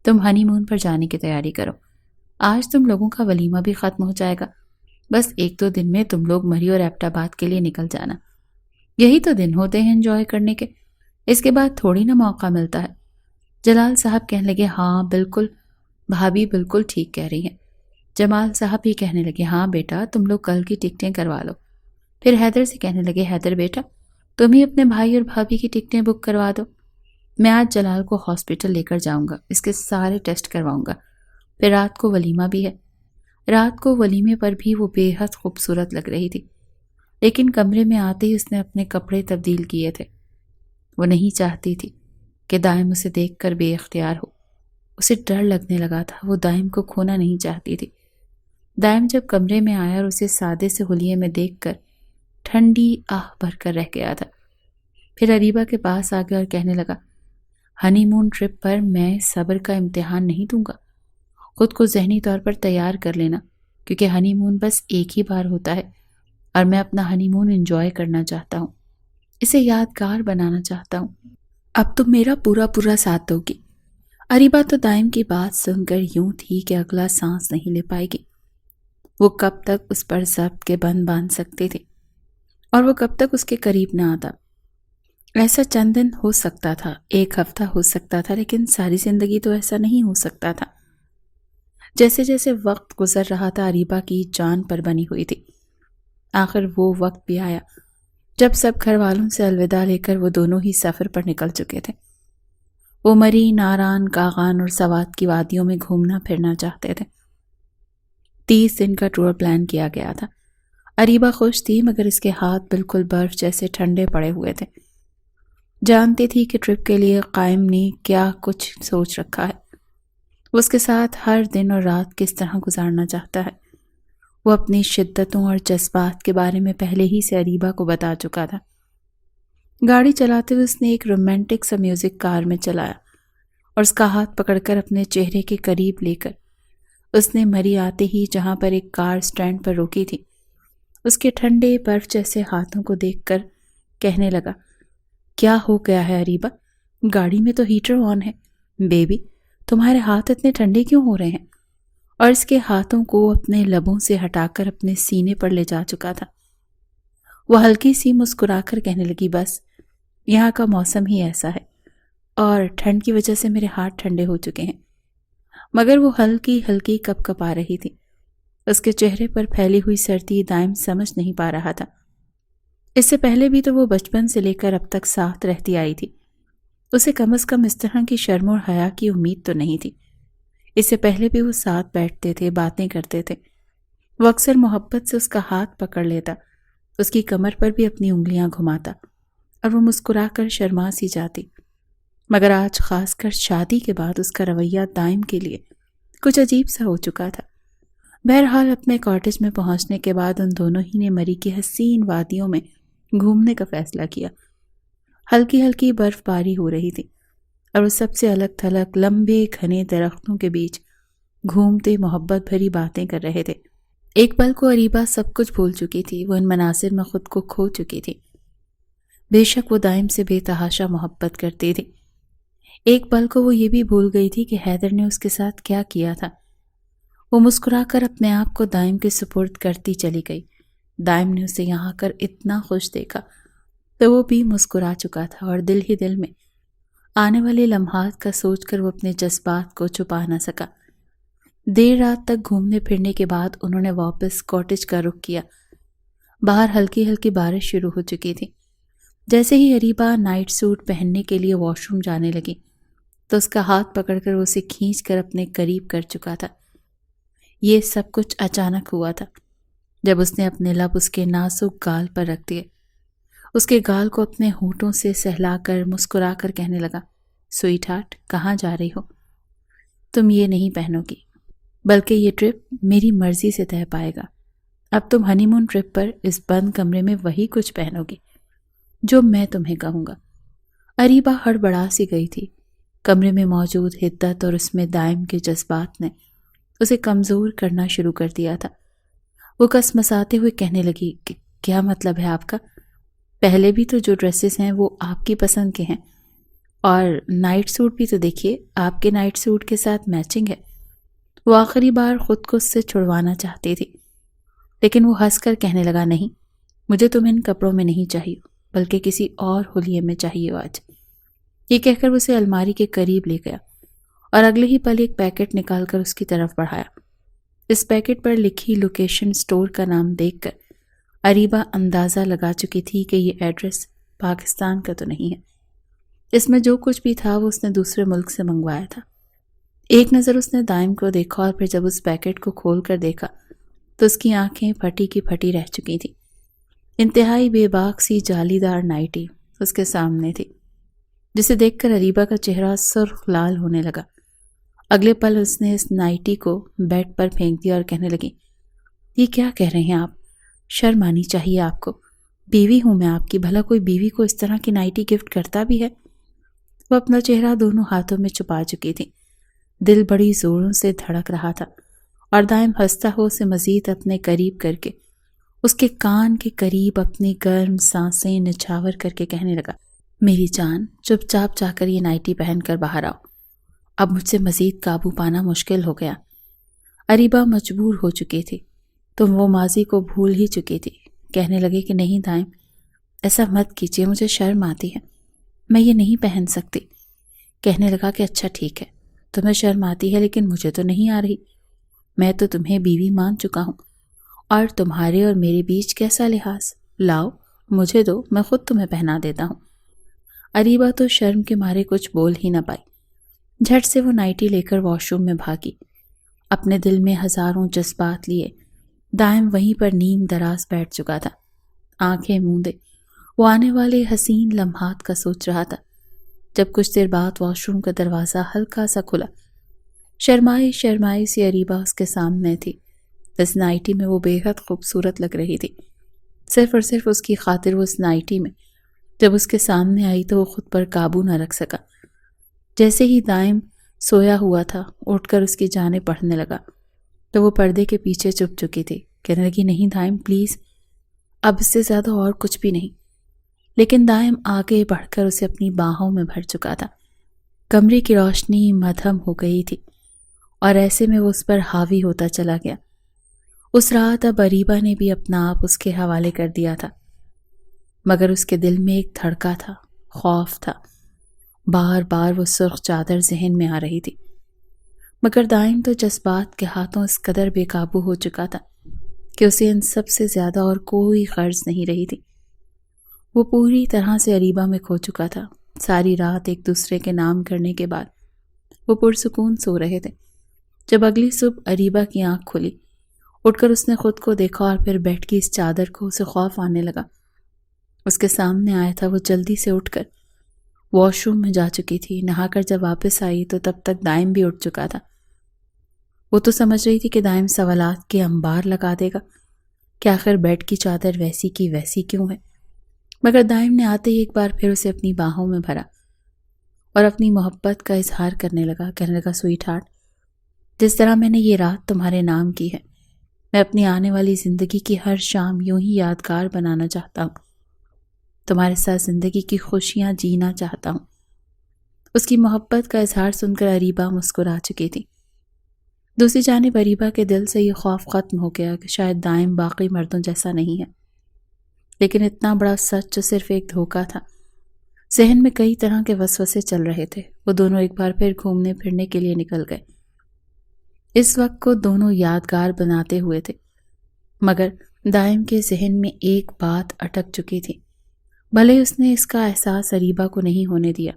تم ہنی مون پر جانے کی تیاری کرو، آج تم لوگوں کا ولیمہ بھی ختم ہو جائے گا، بس 1-2 دن میں تم لوگ مری اور ایبٹ آباد کے لیے نکل جانا، یہی تو دن ہوتے ہیں انجوائے کرنے کے، اس کے بعد تھوڑی نہ موقع ملتا ہے۔ جلال صاحب کہنے لگے، ہاں بالکل بھابھی بالکل ٹھیک کہہ رہی ہیں۔ جمال صاحب بھی کہنے لگے، ہاں بیٹا تم لوگ کل کی ٹکٹیں کروا لو۔ پھر حیدر سے کہنے لگے، حیدر بیٹا تم ہی اپنے بھائی اور بھابھی کی ٹکٹیں بک کروا دو، میں آج جلال کو ہاسپٹل لے کر جاؤں گا، اس کے سارے ٹیسٹ کرواؤں گا، پھر رات کو ولیمہ بھی ہے۔ رات کو ولیمے پر بھی وہ بے حد خوبصورت لگ رہی تھی، لیکن کمرے میں آتے ہی اس نے اپنے کپڑے تبدیل کیے تھے۔ وہ نہیں چاہتی تھی کہ دائم اسے دیکھ کر بے اختیار ہو، اسے ڈر لگنے لگا تھا، وہ دائم کو کھونا نہیں چاہتی تھی۔ دائم جب کمرے میں آیا اور اسے سادے سے حلیے میں دیکھ کر ٹھنڈی آہ بھر کر رہ گیا تھا۔ پھر اریبہ کے پاس آ گیا اور کہنے لگا، ہنی مون ٹرپ پر میں صبر کا امتحان نہیں دوں گا، خود کو ذہنی طور پر تیار کر لینا، کیونکہ ہنی مون بس ایک ہی بار ہوتا ہے اور میں اپنا ہنی مون انجوائے کرنا چاہتا ہوں، اسے یادگار بنانا چاہتا ہوں۔ اب تم میرا پورا پورا ساتھ دو گی۔ اریبہ تو دائم کی بات سن کر یوں تھی کہ اگلا سانس نہیں لے پائے گی۔ وہ کب تک اس پر ضبط کے بند باندھ سکتے تھے، اور وہ کب تک اس کے قریب نہ آتا؟ ایسا چند دن ہو سکتا تھا، 1 ہفتہ ہو سکتا تھا، لیکن ساری زندگی تو ایسا نہیں ہو سکتا تھا۔ جیسے جیسے وقت گزر رہا تھا اریبہ کی جان پر بنی ہوئی تھی۔ آخر وہ وقت بھی آیا جب سب گھر والوں سے الوداع لے کر وہ دونوں ہی سفر پر نکل چکے تھے۔ وہ مری، ناران، کاغان اور سوات کی وادیوں میں گھومنا پھرنا چاہتے تھے۔ 30 دن کا ٹور پلان کیا گیا تھا۔ اریبہ خوش تھی، مگر اس کے ہاتھ بالکل برف جیسے ٹھنڈے پڑے ہوئے تھے۔ جانتی تھی کہ ٹرپ کے لیے قائم نے کیا کچھ سوچ رکھا ہے، وہ اس کے ساتھ ہر دن اور رات کس طرح گزارنا چاہتا ہے۔ وہ اپنی شدتوں اور جذبات کے بارے میں پہلے ہی سے اریبہ کو بتا چکا تھا۔ گاڑی چلاتے ہوئے اس نے ایک رومانٹک سا میوزک کار میں چلایا، اور اس کا ہاتھ پکڑ کر اپنے چہرے کے قریب لے کر اس نے مری آتے ہی جہاں پر ایک کار سٹینڈ پر روکی تھی، اس کے ٹھنڈے برف جیسے ہاتھوں کو دیکھ کر کہنے لگا، کیا ہو گیا ہے اریبہ؟ گاڑی میں تو ہیٹر آن ہے، بیبی تمہارے ہاتھ اتنے ٹھنڈے کیوں ہو رہے ہیں؟ اور اس کے ہاتھوں کو اپنے لبوں سے ہٹا کر اپنے سینے پر لے جا چکا تھا۔ وہ ہلکی سی مسکرا کر کہنے لگی، بس یہاں کا موسم ہی ایسا ہے، اور ٹھنڈ کی وجہ سے میرے ہاتھ ٹھنڈے ہو چکے ہیں۔ مگر وہ ہلکی ہلکی کپ کپ آ رہی تھی، اس کے چہرے پر پھیلی ہوئی سردی دائم سمجھ نہیں پا رہا تھا۔ اس سے پہلے بھی تو وہ بچپن سے لے کر اب تک ساتھ رہتی آئی تھی، اسے کم از کم اس طرح کی شرم اور حیا کی امید تو نہیں تھی۔ اس سے پہلے بھی وہ ساتھ بیٹھتے تھے، باتیں کرتے تھے، وہ اکثر محبت سے اس کا ہاتھ پکڑ لیتا، اس کی کمر پر بھی اپنی انگلیاں گھماتا، اور وہ مسکرا کر شرما سی جاتی۔ مگر آج خاص کر شادی کے بعد اس کا رویہ دائم کے لیے کچھ عجیب سا ہو چکا تھا۔ بہرحال اپنے کاٹیج میں پہنچنے کے بعد ان دونوں ہی نے مری کی حسین وادیوں میں گھومنے کا فیصلہ کیا۔ ہلکی ہلکی برف باری ہو رہی تھی اور وہ سب سے الگ تھلگ لمبے گھنے درختوں کے بیچ گھومتے محبت بھری باتیں کر رہے تھے۔ ایک پل کو اریبہ سب کچھ بھول چکی تھی، وہ ان مناظر میں خود کو کھو چکی تھی۔ بے شک وہ دائم سے بے تحاشا محبت کرتی تھی۔ ایک پل کو وہ یہ بھی بھول گئی تھی کہ حیدر نے اس کے ساتھ کیا کیا تھا۔ وہ مسکرا کر اپنے آپ کو دائم کے سپرد کرتی چلی گئی۔ دائم نے اسے یہاں کر اتنا خوش دیکھا تو وہ بھی مسکرا چکا تھا، اور دل ہی دل میں آنے والے لمحات کا سوچ کر وہ اپنے جذبات کو چھپا نہ سکا۔ دیر رات تک گھومنے پھرنے کے بعد انہوں نے واپس کاٹیج کا رخ کیا۔ باہر ہلکی ہلکی بارش شروع ہو چکی تھی۔ جیسے ہی اریبہ نائٹ سوٹ پہننے کے لیے واش روم جانے لگی تو اس کا ہاتھ پکڑ کر وہ اسے کھینچ کر اپنے قریب کر چکا تھا۔ یہ سب کچھ اچانک ہوا تھا جب اس نے اپنے لب اس کے نازک گال پر رکھ دیے۔ اس کے گال کو اپنے ہونٹوں سے سہلا کر مسکرا کر کہنے لگا، سویٹ ہارٹ، کہاں جا رہی ہو؟ تم یہ نہیں پہنو گی، بلکہ یہ ٹرپ میری مرضی سے طے پائے گا۔ اب تم ہنی مون ٹرپ پر اس بند کمرے میں وہی کچھ پہنو گی جو میں تمہیں کہوں گا۔ اریبہ ہڑبڑا سی گئی تھی۔ کمرے میں موجود حدت اور اس میں دائم کے جذبات نے اسے کمزور کرنا شروع کر دیا تھا۔ وہ کسمساتے ہوئے کہنے لگی کہ کیا مطلب ہے آپ کا؟ پہلے بھی تو جو ڈریسز ہیں وہ آپ کی پسند کے ہیں، اور نائٹ سوٹ بھی تو دیکھیے آپ کے نائٹ سوٹ کے ساتھ میچنگ ہے۔ وہ آخری بار خود کو اس سے چھڑوانا چاہتی تھی، لیکن وہ ہنس کر کہنے لگا، نہیں، مجھے تم ان کپڑوں میں نہیں چاہیے، بلکہ کسی اور حلیے میں چاہیے آج۔ یہ کہہ کر اسے الماری کے قریب لے گیا اور اگلے ہی پل ایک پیکٹ نکال کر اس کی طرف بڑھایا۔ اس پیکٹ پر لکھی لوکیشن سٹور کا نام دیکھ کر اریبہ اندازہ لگا چکی تھی کہ یہ ایڈریس پاکستان کا تو نہیں ہے۔ اس میں جو کچھ بھی تھا وہ اس نے دوسرے ملک سے منگوایا تھا۔ ایک نظر اس نے دائم کو دیکھا اور پھر جب اس پیکٹ کو کھول کر دیکھا تو اس کی آنکھیں پھٹی کی پھٹی رہ چکی تھیں۔ انتہائی بے باک سی جالی دار نائٹی اس کے سامنے تھی، جسے دیکھ کر اریبہ کا چہرہ سرخ لال ہونے لگا۔ اگلے پل اس نے اس نائٹی کو بیڈ پر پھینک دیا اور کہنے لگی، یہ کیا کہہ رہے ہیں آپ؟ شرم آنی چاہیے آپ کو، بیوی ہوں میں آپ کی، بھلا کوئی بیوی کو اس طرح کی نائٹی گفٹ کرتا بھی ہے؟ وہ اپنا چہرہ دونوں ہاتھوں میں چھپا چکی تھی۔ دل بڑی زوروں سے دھڑک رہا تھا، اور دائم ہنستا ہو اسے مزید اپنے قریب کر کے اس کے کان کے قریب اپنی گرم سانسیں نچھاور کر کے کہنے لگا، میری جان، چپ چاپ جا کر یہ نائٹی پہن کر باہر آؤ، اب مجھ سے مزید قابو پانا مشکل ہو گیا۔ اریبہ مجبور ہو چکی تھی، تم وہ ماضی کو بھول ہی چکی تھی۔ کہنے لگے کہ نہیں دائم، ایسا مت کیجیے، مجھے شرم آتی ہے، میں یہ نہیں پہن سکتی۔ کہنے لگا کہ اچھا ٹھیک ہے، تمہیں شرم آتی ہے لیکن مجھے تو نہیں آ رہی۔ میں تو تمہیں بیوی مان چکا ہوں، اور تمہارے اور میرے بیچ کیسا لحاظ؟ لاؤ مجھے دو، میں خود تمہیں پہنا دیتا ہوں۔ اریبہ تو شرم کے مارے کچھ بول ہی نہ پائی۔ جھٹ سے وہ نائٹی لے کر واش روم میں بھاگی۔ اپنے دل میں ہزاروں جذبات لیے دائم وہیں پر نیم دراز بیٹھ چکا تھا، آنکھیں موندے وہ آنے والے حسین لمحات کا سوچ رہا تھا، جب کچھ دیر بعد واش روم کا دروازہ ہلکا سا کھلا۔ شرمائی شرمائی سی اریبہ اس کے سامنے تھی۔ اس نائٹی میں وہ بے حد خوبصورت لگ رہی تھی۔ صرف اور صرف اس کی خاطر وہ اس نائٹی میں جب اس کے سامنے آئی تو وہ خود پر قابو نہ رکھ سکا۔ جیسے ہی دائم سویا ہوا تھا اٹھ کر اس کی جانب بڑھنے لگا تو وہ پردے کے پیچھے چھپ چکی تھی۔ کہنے لگی، نہیں دائم پلیز، اب اس سے زیادہ اور کچھ بھی نہیں۔ لیکن دائم آگے بڑھ کر اسے اپنی باہوں میں بھر چکا تھا۔ کمرے کی روشنی مدھم ہو گئی تھی اور ایسے میں وہ اس پر حاوی ہوتا چلا گیا۔ اس رات اب اریبہ نے بھی اپنا آپ اس کے حوالے کر دیا تھا، مگر اس کے دل میں ایک دھڑکا تھا، خوف تھا۔ بار بار وہ سرخ چادر ذہن میں آ رہی تھی، مگر دائم تو جذبات کے ہاتھوں اس قدر بے قابو ہو چکا تھا کہ اسے ان سب سے زیادہ اور کوئی غرض نہیں رہی تھی۔ وہ پوری طرح سے اریبہ میں کھو چکا تھا۔ ساری رات ایک دوسرے کے نام کرنے کے بعد وہ پرسکون سو رہے تھے۔ جب اگلی صبح اریبہ کی آنکھ کھلی، اٹھ کر اس نے خود کو دیکھا اور پھر بیڈ کی اس چادر کو اسے خوف آنے لگا۔ اس کے سامنے آیا تھا، وہ جلدی سے اٹھ کر واش روم میں جا چکی تھی. نہا کر جب واپس آئی تو تب تک دائم بھی اٹھ چکا تھا. وہ تو سمجھ رہی تھی کہ دائم سوالات کے انبار لگا دے گا کہ آخر بیڈ کی چادر ویسی کی ویسی کیوں ہے، مگر دائم نے آتے ہی ایک بار پھر اسے اپنی باہوں میں بھرا اور اپنی محبت کا اظہار کرنے لگا. کہنے لگا، سویٹ ہارٹ، جس طرح میں نے یہ رات تمہارے نام کی ہے، میں اپنی آنے والی زندگی کی ہر شام یوں ہی یادگار بنانا چاہتا ہوں. تمہارے ساتھ زندگی کی خوشیاں جینا چاہتا ہوں. اس کی محبت کا اظہار سن کر اریبہ مسکرا چکی تھی. دوسری جانب اریبہ کے دل سے یہ خوف ختم ہو گیا کہ شاید دائم باقی مردوں جیسا نہیں ہے. لیکن اتنا بڑا سچ جو صرف ایک دھوکہ تھا. ذہن میں کئی طرح کے وسوسے چل رہے تھے. وہ دونوں ایک بار پھر گھومنے پھرنے کے لیے نکل گئے. اس وقت کو دونوں یادگار بناتے ہوئے تھے، مگر دائم کے ذہن میں ایک بات اٹک چکی تھی. بھلے اس نے اس کا احساس اریبہ کو نہیں ہونے دیا،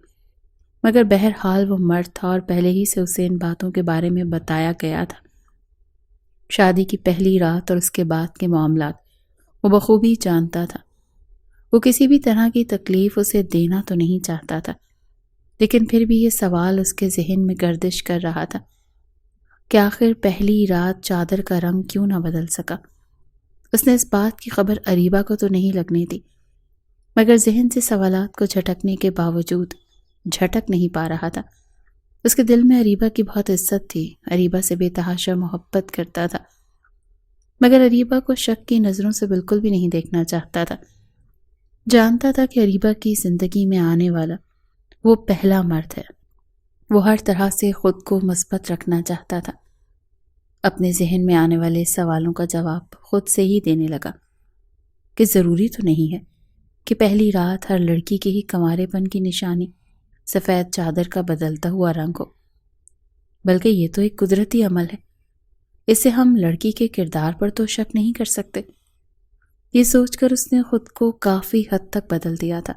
مگر بہرحال وہ مرد تھا اور پہلے ہی سے اسے ان باتوں کے بارے میں بتایا گیا تھا. شادی کی پہلی رات اور اس کے بعد کے معاملات وہ بخوبی جانتا تھا. وہ کسی بھی طرح کی تکلیف اسے دینا تو نہیں چاہتا تھا، لیکن پھر بھی یہ سوال اس کے ذہن میں گردش کر رہا تھا کہ آخر پہلی رات چادر کا رنگ کیوں نہ بدل سکا. اس نے اس بات کی خبر اریبہ کو تو نہیں لگنے دی، مگر ذہن سے سوالات کو جھٹکنے کے باوجود جھٹک نہیں پا رہا تھا. اس کے دل میں اریبہ کی بہت عزت تھی، اریبہ سے بے تحاشا محبت کرتا تھا، مگر اریبہ کو شک کی نظروں سے بالکل بھی نہیں دیکھنا چاہتا تھا. جانتا تھا کہ اریبہ کی زندگی میں آنے والا وہ پہلا مرد ہے. وہ ہر طرح سے خود کو مثبت رکھنا چاہتا تھا. اپنے ذہن میں آنے والے سوالوں کا جواب خود سے ہی دینے لگا کہ ضروری تو نہیں ہے کہ پہلی رات ہر لڑکی کی ہی کنوارے پن کی نشانی سفید چادر کا بدلتا ہوا رنگ ہو، بلکہ یہ تو ایک قدرتی عمل ہے. اسے ہم لڑکی کے کردار پر تو شک نہیں کر سکتے. یہ سوچ کر اس نے خود کو کافی حد تک بدل دیا تھا.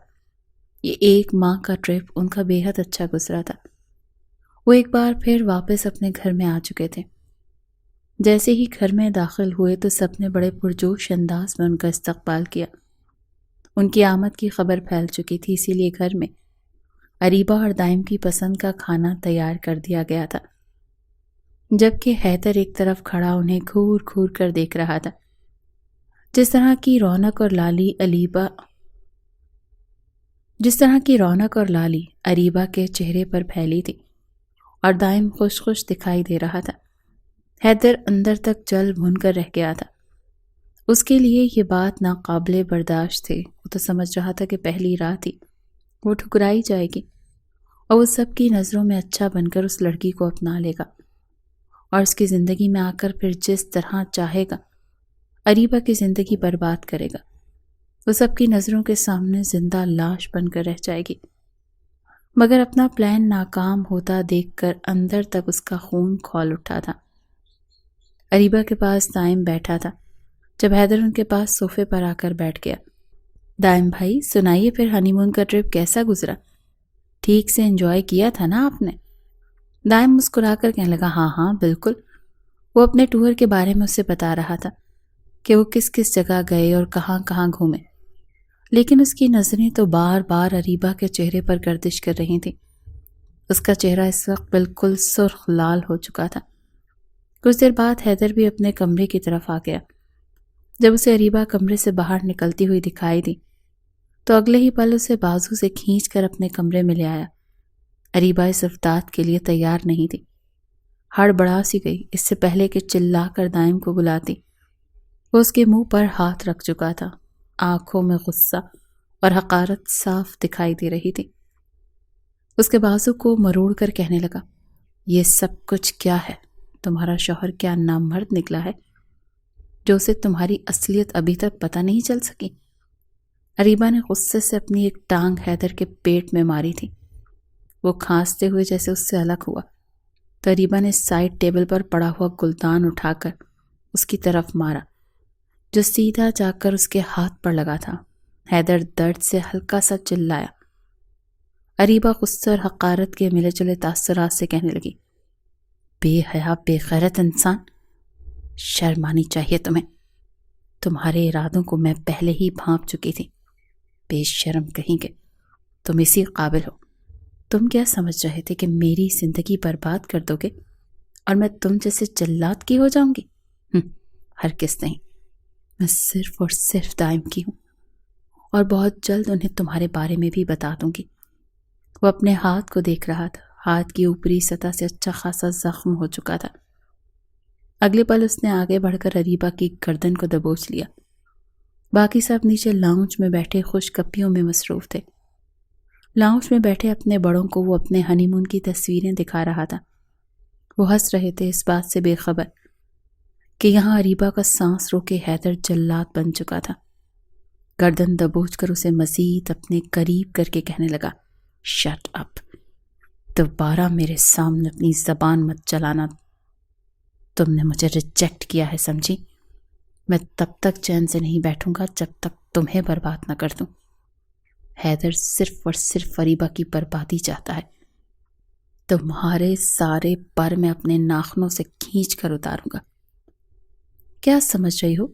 یہ ایک ماہ کا ٹرپ ان کا بے حد اچھا گزرا تھا. وہ ایک بار پھر واپس اپنے گھر میں آ چکے تھے. جیسے ہی گھر میں داخل ہوئے تو سب نے بڑے پرجوش انداز میں ان کا استقبال کیا. ان کی آمد کی خبر پھیل چکی تھی، اسی لیے گھر میں اریبہ اور دائم کی پسند کا کھانا تیار کر دیا گیا تھا. جبکہ حیدر ایک طرف کھڑا انہیں گھور گھور کر دیکھ رہا تھا. جس طرح کی رونق اور لالی اریبہ کے چہرے پر پھیلی تھی اور دائم خوش خوش دکھائی دے رہا تھا، حیدر اندر تک جل بھن کر رہ گیا تھا. اس کے لیے یہ بات ناقابل برداشت تھی. وہ تو سمجھ رہا تھا کہ پہلی رات ہی وہ ٹھکرائی جائے گی اور وہ سب کی نظروں میں اچھا بن کر اس لڑکی کو اپنا لے گا اور اس کی زندگی میں آ کر پھر جس طرح چاہے گا اریبہ کی زندگی برباد کرے گا. وہ سب کی نظروں کے سامنے زندہ لاش بن کر رہ جائے گی. مگر اپنا پلان ناکام ہوتا دیکھ کر اندر تک اس کا خون کھول اٹھا تھا. اریبہ کے پاس دائم بیٹھا تھا جب حیدر ان کے پاس صوفے پر آ کر بیٹھ گیا. دائم بھائی، سنائیے پھر ہنی مون کا ٹرپ کیسا گزرا؟ ٹھیک سے انجوائے کیا تھا نا آپ نے؟ دائم مسکرا کر کہنے لگا، ہاں بالکل. وہ اپنے ٹور کے بارے میں اسے بتا رہا تھا کہ وہ کس کس جگہ گئے اور کہاں کہاں گھومے، لیکن اس کی نظریں تو بار بار اریبہ کے چہرے پر گردش کر رہی تھیں. اس کا چہرہ اس وقت بالکل سرخ لال ہو چکا تھا. کچھ دیر بعد حیدر بھی اپنے کمرے کی طرف آ گیا. جب اسے اریبہ کمرے سے باہر نکلتی ہوئی دکھائی دی تو اگلے ہی پل اسے بازو سے کھینچ کر اپنے کمرے میں لے آیا. اریبہ اس افتاد کے لیے تیار نہیں تھی. ہڑبڑا سی گئی. اس سے پہلے کہ چلا کر دائم کو بلاتی، وہ اس کے منہ پر ہاتھ رکھ چکا تھا. آنکھوں میں غصہ اور حقارت صاف دکھائی دے رہی تھی. اس کے بازو کو مروڑ کر کہنے لگا، یہ سب کچھ کیا ہے؟ تمہارا شوہر کیا نامرد نکلا ہے جو اسے تمہاری اصلیت ابھی تک پتہ نہیں چل سکی؟ اریبہ نے غصے سے اپنی ایک ٹانگ حیدر کے پیٹ میں ماری تھی. وہ کھانستے ہوئے جیسے اس سے الگ ہوا تو اریبہ نے سائڈ ٹیبل پر پڑا ہوا گلدان اٹھا کر اس کی طرف مارا جو سیدھا جا کر اس کے ہاتھ پر لگا تھا. حیدر درد سے ہلکا سا چلایا. اریبہ غصے اور حقارت کے ملے جلے تاثرات سے کہنے لگی، بے حیا بے غیرت انسان، شرم آنی چاہیے تمہیں. تمہارے ارادوں کو میں پہلے ہی بھانپ چکی تھی. بے شرم کہیں گے، تم اسی قابل ہو تم کیا سمجھ رہے تھے کہ میری زندگی برباد کر دو گے اور میں تم جیسے جلاد کی ہو جاؤں گی؟ ہرگز نہیں، میں صرف اور صرف دائم کی ہوں، اور بہت جلد انہیں تمہارے بارے میں بھی بتا دوں گی۔ وہ اپنے ہاتھ کو دیکھ رہا تھا، ہاتھ کی اوپری سطح سے اچھا خاصا زخم ہو چکا تھا۔ اگلے پل اس نے آگے بڑھ کر اریبہ کی گردن کو دبوچ لیا۔ باقی سب نیچے لاؤنج میں بیٹھے خوش گپیوں میں مصروف تھے۔ لاؤنج میں بیٹھے اپنے بڑوں کو وہ اپنے ہنی مون کی تصویریں دکھا رہا تھا۔ وہ ہنس رہے تھے اس بات سے بے خبر کہ یہاں اریبہ کا سانس روکے حیدر جلاد بن چکا تھا۔ گردن دبوچ کر اسے مزید اپنے قریب کر کے کہنے لگا، شٹ اپ، دوبارہ میرے سامنے اپنی زبان مت چلانا۔ تم نے مجھے ریجیکٹ کیا ہے، سمجھی؟ میں تب تک چین سے نہیں بیٹھوں گا جب تک تمہیں برباد نہ کر دوں۔ حیدر صرف اور صرف اریبہ کی بربادی چاہتا ہے۔ تمہارے سارے پر میں اپنے ناخنوں سے کھینچ کر اتاروں گا۔ کیا سمجھ رہی ہو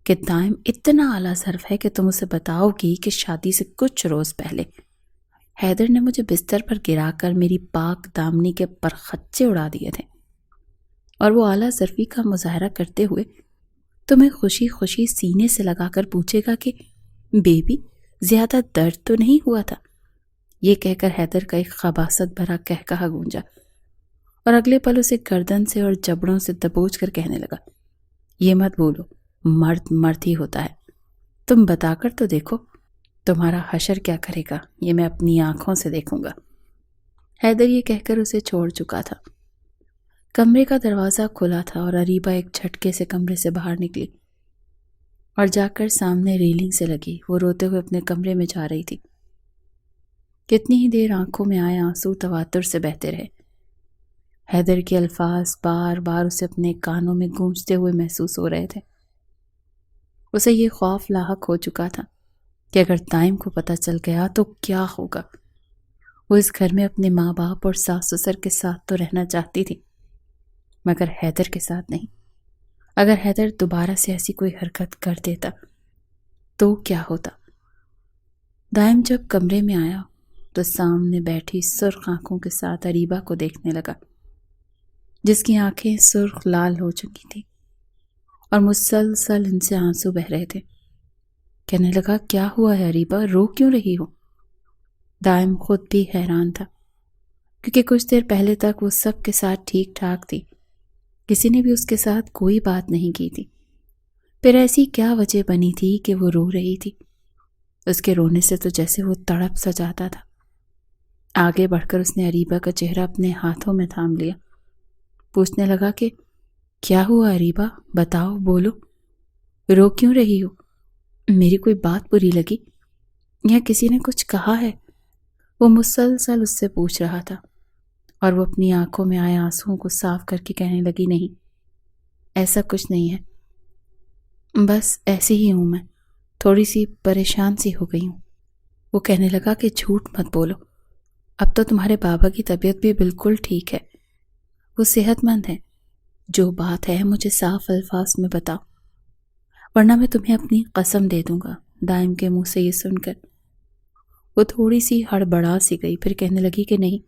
کہ دائم اتنا اعلیٰ ظرف ہے کہ تم اسے بتاؤ گی کہ شادی سے کچھ روز پہلے حیدر نے مجھے بستر پر گرا کر میری پاک دامنی کے پرخچے اڑا دیے تھے، اور وہ اعلیٰ ظرفی کا مظاہرہ کرتے ہوئے تمہیں خوشی خوشی سینے سے لگا کر پوچھے گا کہ بیبی زیادہ درد تو نہیں ہوا تھا؟ یہ کہہ کر حیدر کا ایک خباثت بھرا کہکہا گونجا، اور اگلے پل اسے گردن سے اور جبڑوں سے دبوچ کر کہنے لگا، یہ مت بولو، مرد مرد ہی ہوتا ہے، تم بتا کر تو دیکھو تمہارا حشر کیا کرے گا، یہ میں اپنی آنکھوں سے دیکھوں گا۔ حیدر یہ کہہ کر اسے چھوڑ چکا تھا۔ کمرے کا دروازہ کھلا تھا اور اریبہ ایک جھٹکے سے کمرے سے باہر نکلی اور جا کر سامنے ریلنگ سے لگی۔ وہ روتے ہوئے اپنے کمرے میں جا رہی تھی۔ کتنی ہی دیر آنکھوں میں آئے آنسو تواتر سے بہتے رہے۔ حیدر کے الفاظ بار بار اسے اپنے کانوں میں گونجتے ہوئے محسوس ہو رہے تھے۔ اسے یہ خوف لاحق ہو چکا تھا کہ اگر دائم کو پتہ چل گیا تو کیا ہوگا۔ وہ اس گھر میں اپنے ماں باپ اور ساس سسر کے ساتھ تو رہنا چاہتی تھی، مگر حیدر کے ساتھ نہیں۔ اگر حیدر دوبارہ سے ایسی کوئی حرکت کر دیتا تو کیا ہوتا؟ دائم جب کمرے میں آیا تو سامنے بیٹھی سرخ آنکھوں کے ساتھ اریبہ کو دیکھنے لگا، جس کی آنکھیں سرخ لال ہو چکی تھیں اور مسلسل ان سے آنسو بہ رہے تھے۔ کہنے لگا، کیا ہوا ہے اریبہ، رو کیوں رہی ہو؟ دائم خود بھی حیران تھا، کیونکہ کچھ دیر پہلے تک وہ سب کے ساتھ ٹھیک ٹھاک تھی، کسی نے بھی اس کے ساتھ کوئی بات نہیں کی تھی۔ پھر ایسی کیا وجہ بنی تھی کہ وہ رو رہی تھی؟ اس کے رونے سے تو جیسے وہ تڑپ سا جاتا تھا۔ آگے بڑھ کر اس نے اریبہ کا چہرہ اپنے ہاتھوں میں تھام لیا، پوچھنے لگا کہ کیا ہوا اریبہ، بتاؤ، بولو، رو کیوں رہی ہو؟ میری کوئی بات بری لگی یا کسی نے کچھ کہا ہے؟ وہ مسلسل اس سے پوچھ رہا تھا، اور وہ اپنی آنکھوں میں آئے آنسوؤں کو صاف کر کے کہنے لگی، نہیں، ایسا کچھ نہیں ہے، بس ایسی ہی ہوں، میں تھوڑی سی پریشان سی ہو گئی ہوں۔ وہ کہنے لگا کہ جھوٹ مت بولو، اب تو تمہارے بابا کی طبیعت بھی بالکل ٹھیک ہے، وہ صحت مند ہے، جو بات ہے مجھے صاف الفاظ میں بتاؤ، ورنہ میں تمہیں اپنی قسم دے دوں گا۔ دائم کے منہ سے یہ سن کر وہ تھوڑی سی ہڑبڑا سی گئی، پھر کہنے لگی کہ نہیں،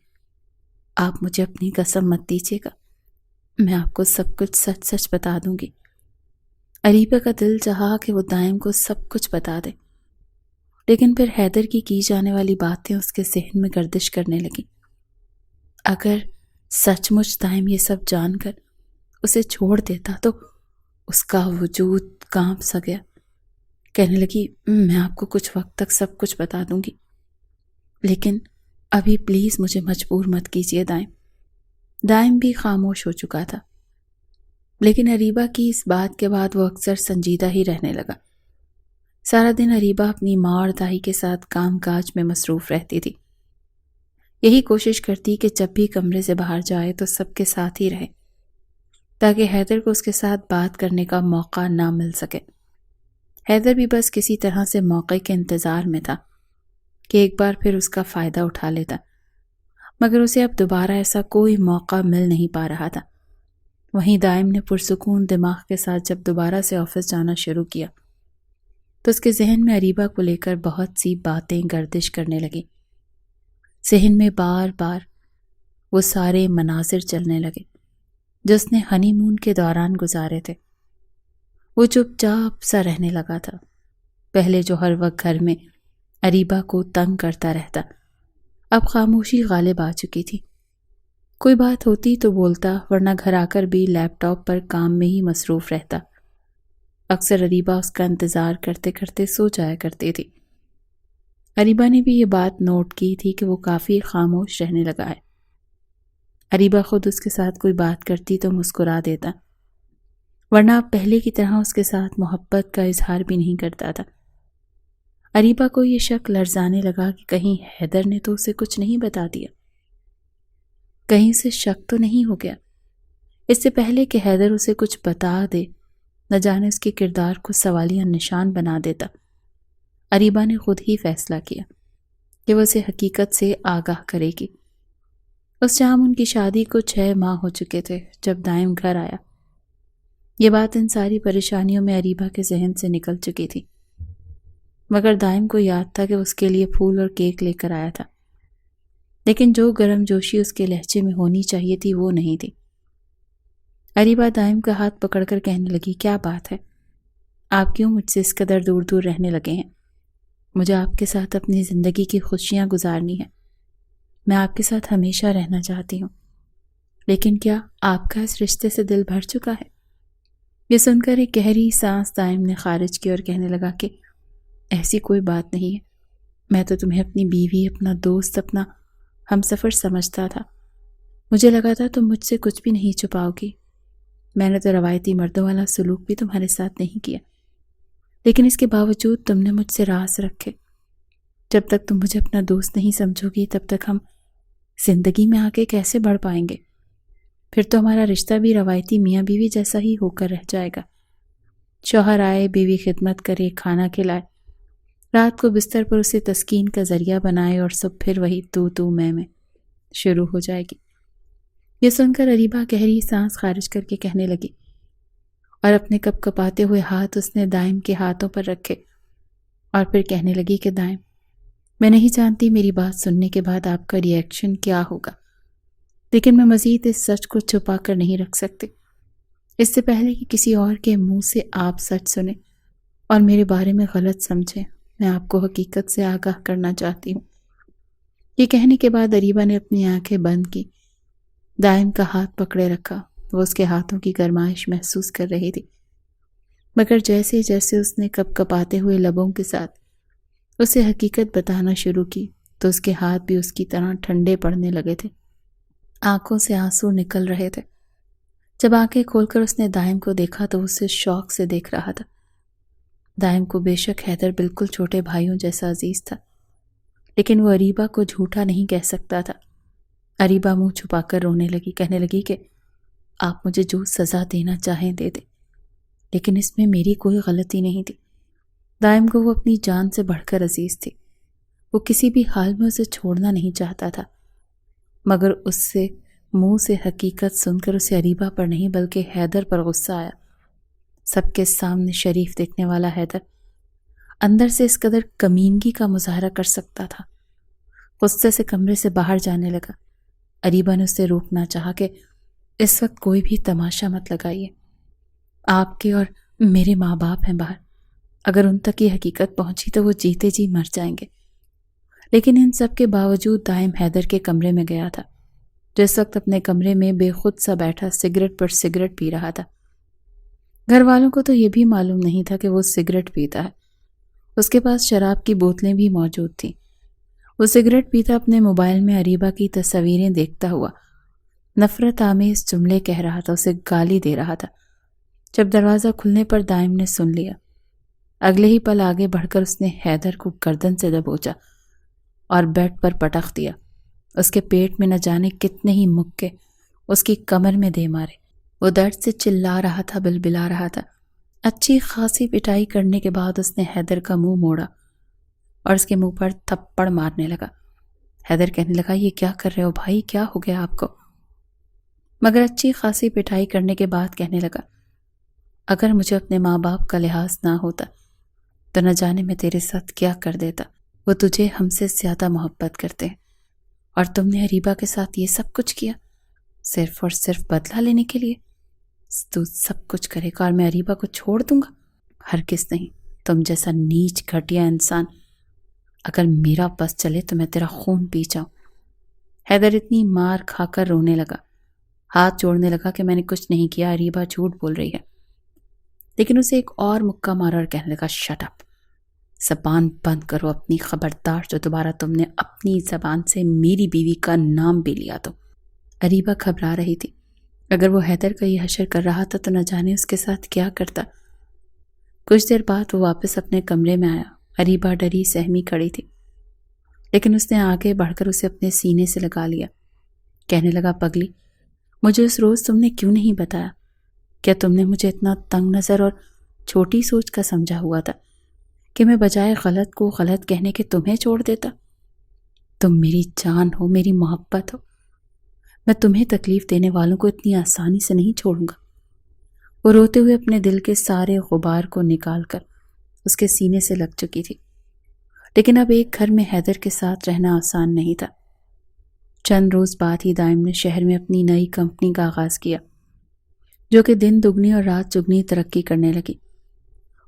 آپ مجھے اپنی قسم مت دیجیے گا، میں آپ کو سب کچھ سچ سچ بتا دوں گی۔ اریبہ کا دل چاہا کہ وہ دائم کو سب کچھ بتا دے، لیکن پھر حیدر کی جانے والی باتیں اس کے ذہن میں گردش کرنے لگیں۔ اگر سچ مچ دائم یہ سب جان کر اسے چھوڑ دیتا تو اس کا وجود کانپ سا گیا۔ کہنے لگی، میں آپ کو کچھ وقت تک سب کچھ بتا دوں گی، لیکن ابھی پلیز مجھے مجبور مت کیجیے دائم۔ دائم بھی خاموش ہو چکا تھا، لیکن اریبہ کی اس بات کے بعد وہ اکثر سنجیدہ ہی رہنے لگا۔ سارا دن اریبہ اپنی ماں اور دائی کے ساتھ کام کاج میں مصروف رہتی تھی۔ یہی کوشش کرتی کہ جب بھی کمرے سے باہر جائے تو سب کے ساتھ ہی رہے، تاکہ حیدر کو اس کے ساتھ بات کرنے کا موقع نہ مل سکے۔ حیدر بھی بس کسی طرح سے موقع کے انتظار میں تھا کہ ایک بار پھر اس کا فائدہ اٹھا لیتا، مگر اسے اب دوبارہ ایسا کوئی موقع مل نہیں پا رہا تھا۔ وہیں دائم نے پرسکون دماغ کے ساتھ جب دوبارہ سے آفس جانا شروع کیا تو اس کے ذہن میں اریبہ کو لے کر بہت سی باتیں گردش کرنے لگیں۔ ذہن میں بار بار وہ سارے مناظر چلنے لگے جو اس نے ہنی مون کے دوران گزارے تھے۔ وہ چپ چاپ سا رہنے لگا تھا۔ پہلے جو ہر وقت گھر میں اریبہ کو تنگ کرتا رہتا، اب خاموشی غالب آ چکی تھی۔ کوئی بات ہوتی تو بولتا، ورنہ گھر آ کر بھی لیپ ٹاپ پر کام میں ہی مصروف رہتا۔ اکثر اریبہ اس کا انتظار کرتے کرتے سو جایا کرتی تھی۔ اریبہ نے بھی یہ بات نوٹ کی تھی کہ وہ کافی خاموش رہنے لگا ہے۔ اریبہ خود اس کے ساتھ کوئی بات کرتی تو مسکرا دیتا، ورنہ اب پہلے کی طرح اس کے ساتھ محبت کا اظہار بھی نہیں کرتا تھا۔ اریبہ کو یہ شک لرزانے لگا کہ کہیں حیدر نے تو اسے کچھ نہیں بتا دیا، کہیں اسے شک تو نہیں ہو گیا۔ اس سے پہلے کہ حیدر اسے کچھ بتا دے، نہ جانے اس کے کردار کو سوالیہ نشان بنا دیتا، اریبہ نے خود ہی فیصلہ کیا کہ وہ اسے حقیقت سے آگاہ کرے گی۔ اس شام ان کی شادی کو 6 ماہ ہو چکے تھے جب دائم گھر آیا۔ یہ بات ان ساری پریشانیوں میں اریبہ کے ذہن سے نکل چکی تھی، مگر دائم کو یاد تھا کہ اس کے لیے پھول اور کیک لے کر آیا تھا، لیکن جو گرم جوشی اس کے لہجے میں ہونی چاہیے تھی وہ نہیں تھی۔ اریبہ دائم کا ہاتھ پکڑ کر کہنے لگی، کیا بات ہے؟ آپ کیوں مجھ سے اس قدر دور دور رہنے لگے ہیں؟ مجھے آپ کے ساتھ اپنی زندگی کی خوشیاں گزارنی ہیں، میں آپ کے ساتھ ہمیشہ رہنا چاہتی ہوں، لیکن کیا آپ کا اس رشتے سے دل بھر چکا ہے؟ یہ سن کر ایک گہری سانس دائم نے خارج کی اور کہنے لگا کہ ایسی کوئی بات نہیں ہے، میں تو تمہیں اپنی بیوی، اپنا دوست، اپنا ہم سفر سمجھتا تھا۔ مجھے لگا تھا تم مجھ سے کچھ بھی نہیں چھپاؤ گی۔ میں نے تو روایتی مردوں والا سلوک بھی تمہارے ساتھ نہیں کیا، لیکن اس کے باوجود تم نے مجھ سے راز رکھے۔ جب تک تم مجھے اپنا دوست نہیں سمجھو گی تب تک ہم زندگی میں آگے کیسے بڑھ پائیں گے؟ پھر تو ہمارا رشتہ بھی روایتی میاں بیوی جیسا ہی ہو کر رہ جائے گا۔ شوہر آئے، بیوی خدمت کرے، کھانا کھلائے، رات کو بستر پر اسے تسکین کا ذریعہ بنائے، اور سب پھر وہی تو میں شروع ہو جائے گی۔ یہ سن کر اریبہ گہری سانس خارج کر کے کہنے لگی، اور اپنے کپ کپاتے ہوئے ہاتھ اس نے دائم کے ہاتھوں پر رکھے، اور پھر کہنے لگی کہ دائم، میں نہیں جانتی میری بات سننے کے بعد آپ کا ری ایکشن کیا ہوگا، لیکن میں مزید اس سچ کو چھپا کر نہیں رکھ سکتی۔ اس سے پہلے کہ کسی اور کے منہ سے آپ سچ سنیں اور میرے بارے میں غلط سمجھیں، میں آپ کو حقیقت سے آگاہ کرنا چاہتی ہوں۔ یہ کہنے کے بعد اریبہ نے اپنی آنکھیں بند کی، دائم کا ہاتھ پکڑے رکھا۔ وہ اس کے ہاتھوں کی گرمائش محسوس کر رہی تھی، مگر جیسے جیسے اس نے کپ کپاتے ہوئے لبوں کے ساتھ اسے حقیقت بتانا شروع کی تو اس کے ہاتھ بھی اس کی طرح ٹھنڈے پڑنے لگے تھے، آنکھوں سے آنسو نکل رہے تھے۔ جب آنکھیں کھول کر اس نے دائم کو دیکھا تو اسے شوق سے دیکھ رہا تھا۔ دائم کو بے شک حیدر بالکل چھوٹے بھائیوں جیسا عزیز تھا، لیکن وہ اریبہ کو جھوٹا نہیں کہہ سکتا تھا۔ اریبہ منہ چھپا کر رونے لگی، کہنے لگی کہ آپ مجھے جو سزا دینا چاہیں دے دیں، لیکن اس میں میری کوئی غلطی نہیں تھی۔ دائم کو وہ اپنی جان سے بڑھ کر عزیز تھی، وہ کسی بھی حال میں اسے چھوڑنا نہیں چاہتا تھا، مگر اس سے منہ سے حقیقت سن کر اسے اریبہ پر نہیں بلکہ حیدر پر غصہ آیا۔ سب کے سامنے شریف دیکھنے والا حیدر اندر سے اس قدر کمینگی کا مظاہرہ کر سکتا تھا۔ غصے سے کمرے سے باہر جانے لگا۔ اریبہ نے اسے روکنا چاہا کہ اس وقت کوئی بھی تماشا مت لگائیے، آپ کے اور میرے ماں باپ ہیں باہر، اگر ان تک یہ حقیقت پہنچی تو وہ جیتے جی مر جائیں گے۔ لیکن ان سب کے باوجود دائم حیدر کے کمرے میں گیا تھا، جو اس وقت اپنے کمرے میں بے خود سا بیٹھا سگریٹ پر سگریٹ پی رہا تھا۔ گھر والوں کو تو یہ بھی معلوم نہیں تھا کہ وہ سگریٹ پیتا ہے، اس کے پاس شراب کی بوتلیں بھی موجود تھیں۔ وہ سگریٹ پیتا اپنے موبائل میں اریبہ کی تصاویریں دیکھتا ہوا نفرت آمیز جملے کہہ رہا تھا، اسے گالی دے رہا تھا۔ جب دروازہ کھلنے پر دائم نے سن لیا، اگلے ہی پل آگے بڑھ کر اس نے حیدر کو گردن سے دبوچا اور بیڈ پر پٹخ دیا۔ اس کے پیٹ میں نہ جانے کتنے ہی مکے اس کی کمر میں دے مارے۔ وہ درد سے چلا رہا تھا، بلبلا رہا تھا۔ اچھی خاصی پٹائی کرنے کے بعد اس نے حیدر کا منہ موڑا اور اس کے منہ پر تھپڑ مارنے لگا۔ حیدر کہنے لگا، یہ کیا کر رہے ہو بھائی، کیا ہو گیا آپ کو؟ مگر اچھی خاصی پٹائی کرنے کے بعد کہنے لگا، اگر مجھے اپنے ماں باپ کا لحاظ نہ ہوتا تو نہ جانے میں تیرے ساتھ کیا کر دیتا۔ وہ تجھے ہم سے زیادہ محبت کرتے ہیں، اور تم نے اریبہ کے ساتھ یہ سب کچھ کیا صرف اور صرف بدلہ لینے کے لیے؟ تو سب کچھ کرے گا اور میں اریبہ کو چھوڑ دوں گا؟ ہرگز نہیں۔ تم جیسا نیچ گھٹیا انسان اگر میرا بس چلے تو میں تیرا خون پی جاؤں۔ حیدر اتنی مار کھا کر رونے لگا، ہاتھ جوڑنے لگا کہ میں نے کچھ نہیں کیا، اریبہ جھوٹ بول رہی ہے۔ لیکن اسے ایک اور مکہ مارا اور کہنے لگا، شٹ اپ، زبان بند کرو اپنی، خبردار جو دوبارہ تم نے اپنی زبان سے میری بیوی کا نام بھی لیا تو۔ اریبہ گھبرا رہی تھی، اگر وہ حیدر کا یہ حشر کر رہا تھا تو نہ جانے اس کے ساتھ کیا کرتا۔ کچھ دیر بعد وہ واپس اپنے کمرے میں آیا۔ اریبہ ڈری سہمی کھڑی تھی، لیکن اس نے آگے بڑھ کر اسے اپنے سینے سے لگا لیا، کہنے لگا، پگلی، مجھے اس روز تم نے کیوں نہیں بتایا؟ کیا تم نے مجھے اتنا تنگ نظر اور چھوٹی سوچ کا سمجھا ہوا تھا کہ میں بجائے غلط کو غلط کہنے کے تمہیں چھوڑ دیتا؟ تم میری جان ہو، میری محبت ہو، میں تمہیں تکلیف دینے والوں کو اتنی آسانی سے نہیں چھوڑوں گا۔ وہ روتے ہوئے اپنے دل کے سارے غبار کو نکال کر اس کے سینے سے لگ چکی تھی، لیکن اب ایک گھر میں حیدر کے ساتھ رہنا آسان نہیں تھا۔ چند روز بعد ہی دائم نے شہر میں اپنی نئی کمپنی کا آغاز کیا، جو کہ دن دگنی اور رات چگنی ترقی کرنے لگی۔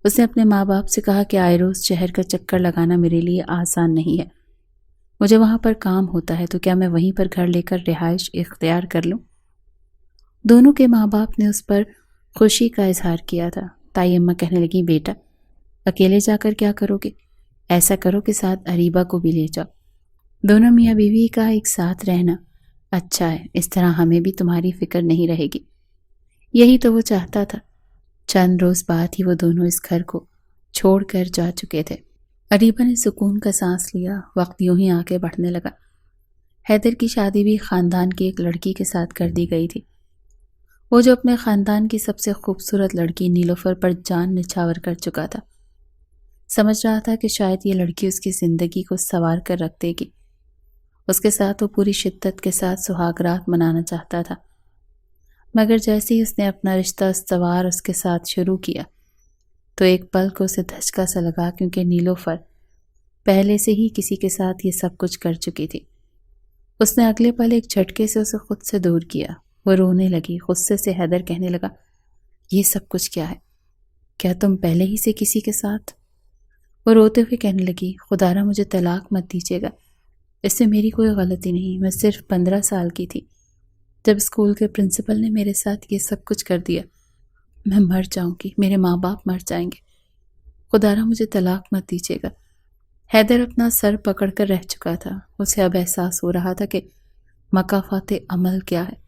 اس نے اپنے ماں باپ سے کہا کہ آئے روز شہر کا چکر لگانا میرے لیے آسان نہیں ہے، مجھے وہاں پر کام ہوتا ہے، تو کیا میں وہیں پر گھر لے کر رہائش اختیار کر لوں؟ دونوں کے ماں باپ نے اس پر خوشی کا اظہار کیا تھا۔ تائی اماں کہنے لگی، بیٹا اکیلے جا کر کیا کرو گے؟ ایسا کرو کہ ساتھ اریبہ کو بھی لے جاؤ، دونوں میاں بیوی کا ایک ساتھ رہنا اچھا ہے، اس طرح ہمیں بھی تمہاری فکر نہیں رہے گی۔ یہی تو وہ چاہتا تھا۔ چند روز بعد ہی وہ دونوں اس گھر کو چھوڑ کر جا چکے تھے۔ اریبہ نے سکون کا سانس لیا۔ وقت یوں ہی آگے بڑھنے لگا۔ حیدر کی شادی بھی خاندان کی ایک لڑکی کے ساتھ کر دی گئی تھی، وہ جو اپنے خاندان کی سب سے خوبصورت لڑکی نیلوفر پر جان نچھاور کر چکا تھا۔ سمجھ رہا تھا کہ شاید یہ لڑکی اس کی زندگی کو سنوار کر رکھ دے گی۔ اس کے ساتھ وہ پوری شدت کے ساتھ سہاگ رات منانا چاہتا تھا، مگر جیسے ہی اس نے اپنا رشتہ استوار اس کے ساتھ شروع کیا تو ایک پل کو اسے دھچکا سا لگا، کیونکہ نیلوفر پہلے سے ہی کسی کے ساتھ یہ سب کچھ کر چکی تھی۔ اس نے اگلے پل ایک جھٹکے سے اسے خود سے دور کیا۔ وہ رونے لگی۔ غصے سے حیدر کہنے لگا، یہ سب کچھ کیا ہے؟ کیا تم پہلے ہی سے کسی کے ساتھ؟ وہ روتے ہوئے کہنے لگی، خدا را مجھے طلاق مت دیجیے گا، اس سے میری کوئی غلطی نہیں، میں صرف 15 سال کی تھی جب اسکول کے پرنسپل نے میرے ساتھ یہ سب کچھ کر دیا۔ میں مر جاؤں گی، میرے ماں باپ مر جائیں گے، خدا را مجھے طلاق مت دیجیے گا۔ حیدر اپنا سر پکڑ کر رہ چکا تھا۔ اسے اب احساس ہو رہا تھا کہ مکافات عمل کیا ہے۔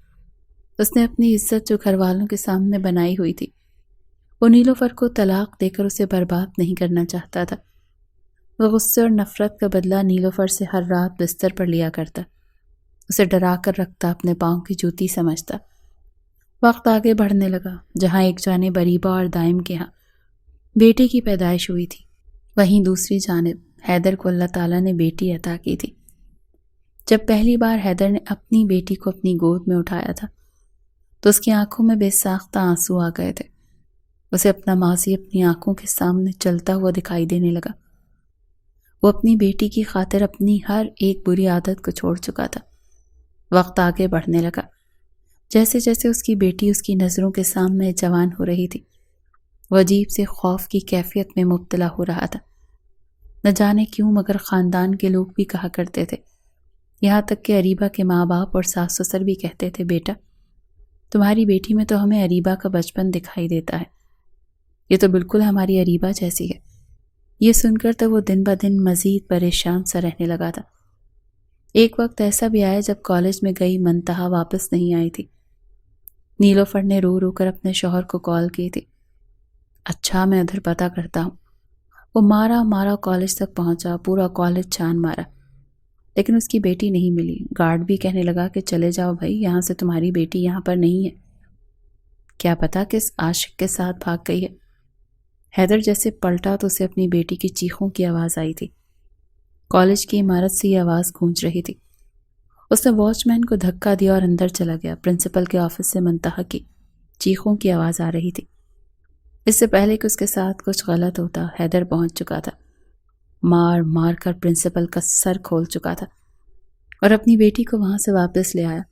اس نے اپنی عزت جو گھر والوں کے سامنے بنائی ہوئی تھی، وہ نیلوفر کو طلاق دے کر اسے برباد نہیں کرنا چاہتا تھا۔ وہ غصے اور نفرت کا بدلہ نیلوفر سے ہر رات بستر پر لیا کرتا، اسے ڈرا کر رکھتا، اپنے پاؤں کی جوتی سمجھتا۔ وقت آگے بڑھنے لگا۔ جہاں ایک جانب اریبہ اور دائم کے ہاں بیٹے کی پیدائش ہوئی تھی، وہیں دوسری جانب حیدر کو اللہ تعالیٰ نے بیٹی عطا کی تھی۔ جب پہلی بار حیدر نے اپنی بیٹی کو اپنی گود میں اٹھایا تھا تو اس کی آنکھوں میں بے ساختہ آنسو آ گئے تھے۔ اسے اپنا ماضی اپنی آنکھوں کے سامنے چلتا ہوا دکھائی دینے لگا۔ وہ اپنی بیٹی کی خاطر اپنی ہر ایک بری عادت کو چھوڑ چکا تھا۔ وقت آگے بڑھنے لگا۔ جیسے جیسے اس کی بیٹی اس کی نظروں کے سامنے جوان ہو رہی تھی، وہ عجیب سے خوف کی کیفیت میں مبتلا ہو رہا تھا۔ نہ جانے کیوں مگر خاندان کے لوگ بھی کہا کرتے تھے، یہاں تک کہ اریبہ کے ماں باپ اور ساس سسر بھی کہتے تھے، بیٹا تمہاری بیٹی میں تو ہمیں اریبہ کا بچپن دکھائی دیتا ہے، یہ تو بالکل ہماری اریبہ جیسی ہے۔ یہ سن کر تو وہ دن بدن مزید پریشان سا رہنے لگا تھا۔ ایک وقت ایسا بھی آیا جب کالج میں گئی منتہا واپس نہیں آئی تھی۔ نیلوفر نے رو رو کر اپنے شوہر کو کال کی تھی۔ اچھا، میں ادھر پتہ کرتا ہوں۔ وہ مارا کالج تک پہنچا، پورا کالج چھان مارا، لیکن اس کی بیٹی نہیں ملی۔ گارڈ بھی کہنے لگا کہ چلے جاؤ بھائی، یہاں سے تمہاری بیٹی یہاں پر نہیں ہے۔ کیا پتا کس عاشق کے ساتھ بھاگ گئی ہے۔ حیدر جیسے پلٹا تو اسے اپنی بیٹی کی چیخوں کی آواز آئی تھی۔ کالج کی عمارت سے یہ آواز گونج رہی تھی۔ اس نے واچ مین کو دھکا دیا اور اندر چلا گیا۔ پرنسپل کے آفس سے منتہا کی چیخوں کی آواز آ رہی تھی۔ اس سے پہلے کہ اس کے ساتھ کچھ غلط ہوتا، حیدر پہنچ چکا تھا، مار مار کر پرنسپل کا سر کھول چکا تھا۔ اور اپنی بیٹی کو وہاں سے واپس لے آیا۔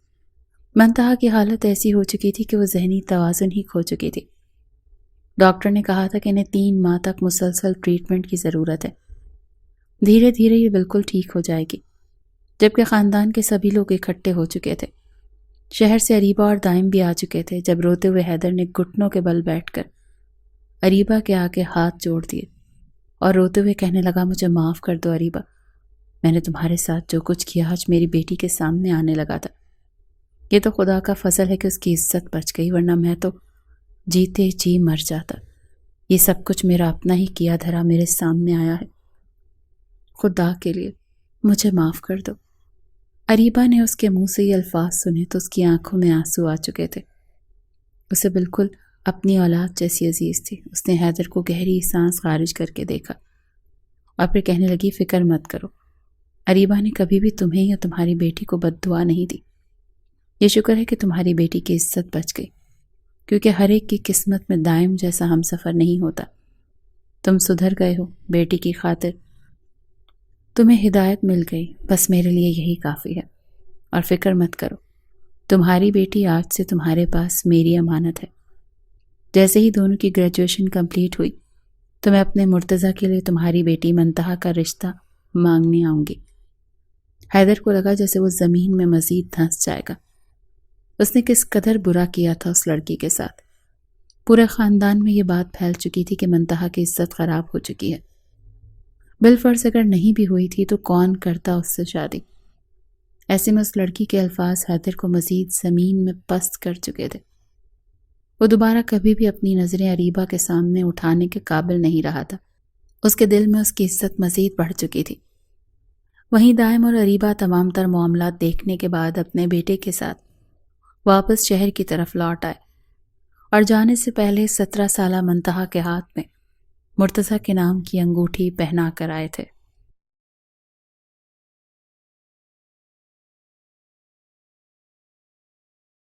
منتہا کی حالت ایسی ہو چکی تھی کہ وہ ذہنی توازن ہی کھو چکی تھی۔ ڈاکٹر نے کہا تھا کہ انہیں 3 ماہ تک مسلسل ٹریٹمنٹ کی ضرورت ہے، دھیرے دھیرے یہ بالکل ٹھیک ہو جائے گی۔ جبکہ خاندان کے سبھی لوگ اکٹھے ہو چکے تھے، شہر سے اریبہ اور دائم بھی آ چکے تھے، جب روتے ہوئے حیدر نے گھٹنوں کے بل بیٹھ کر اریبہ کے آگے ہاتھ جوڑ دیے اور روتے ہوئے کہنے لگا، مجھے معاف کر دو اریبہ، میں نے تمہارے ساتھ جو کچھ کیا آج میری بیٹی کے سامنے آنے لگا تھا۔ یہ تو خدا کا فضل ہے کہ اس کی عزت بچ گئی، ورنہ میں تو جیتے جی مر جاتا۔ یہ سب کچھ میرا اپنا ہی کیا دھرا میرے سامنے آیا ہے، خدا کے لیے مجھے معاف کر دو۔ اریبہ نے اس کے منہ سے یہ الفاظ سنے تو اس کی آنکھوں میں آنسو آ چکے تھے۔ اسے بالکل اپنی اولاد جیسی عزیز تھی۔ اس نے حیدر کو گہری سانس خارج کر کے دیکھا اور پھر کہنے لگی، فکر مت کرو، اریبہ نے کبھی بھی تمہیں یا تمہاری بیٹی کو بد دعا نہیں دی۔ یہ شکر ہے کہ تمہاری بیٹی کی عزت بچ گئی، کیونکہ ہر ایک کی قسمت میں دائم جیسا ہم سفر نہیں ہوتا۔ تم سدھر گئے ہو بیٹی کی خاطر، تمہیں ہدایت مل گئی، بس میرے لیے یہی کافی ہے۔ اور فکر مت کرو، تمہاری بیٹی آج سے تمہارے پاس میری امانت ہے۔ جیسے ہی دونوں کی گریجویشن کمپلیٹ ہوئی تو میں اپنے مرتضیٰ کے لیے تمہاری بیٹی منتہا کا رشتہ مانگنے آؤں گی۔ حیدر کو لگا جیسے وہ زمین میں مزید دھنس جائے گا۔ اس نے کس قدر برا کیا تھا اس لڑکی کے ساتھ۔ پورے خاندان میں یہ بات پھیل چکی تھی کہ منتہا کی عزت خراب ہو چکی ہے۔ بالفرض اگر نہیں بھی ہوئی تھی تو کون کرتا اس سے شادی؟ ایسے میں اس لڑکی کے الفاظ حیدر کو مزید زمین میں پست کر چکے تھے۔ وہ دوبارہ کبھی بھی اپنی نظریں اریبہ کے سامنے اٹھانے کے قابل نہیں رہا تھا۔ اس کے دل میں اس کی عزت مزید بڑھ چکی تھی۔ وہیں دائم اور اریبہ تمام تر معاملات دیکھنے کے بعد اپنے بیٹے کے ساتھ واپس شہر کی طرف لوٹ آئے اور جانے سے پہلے 17 سالہ منتہا کے ہاتھ میں مرتضیٰ کے نام کی انگوٹھی پہنا کر آئے تھے۔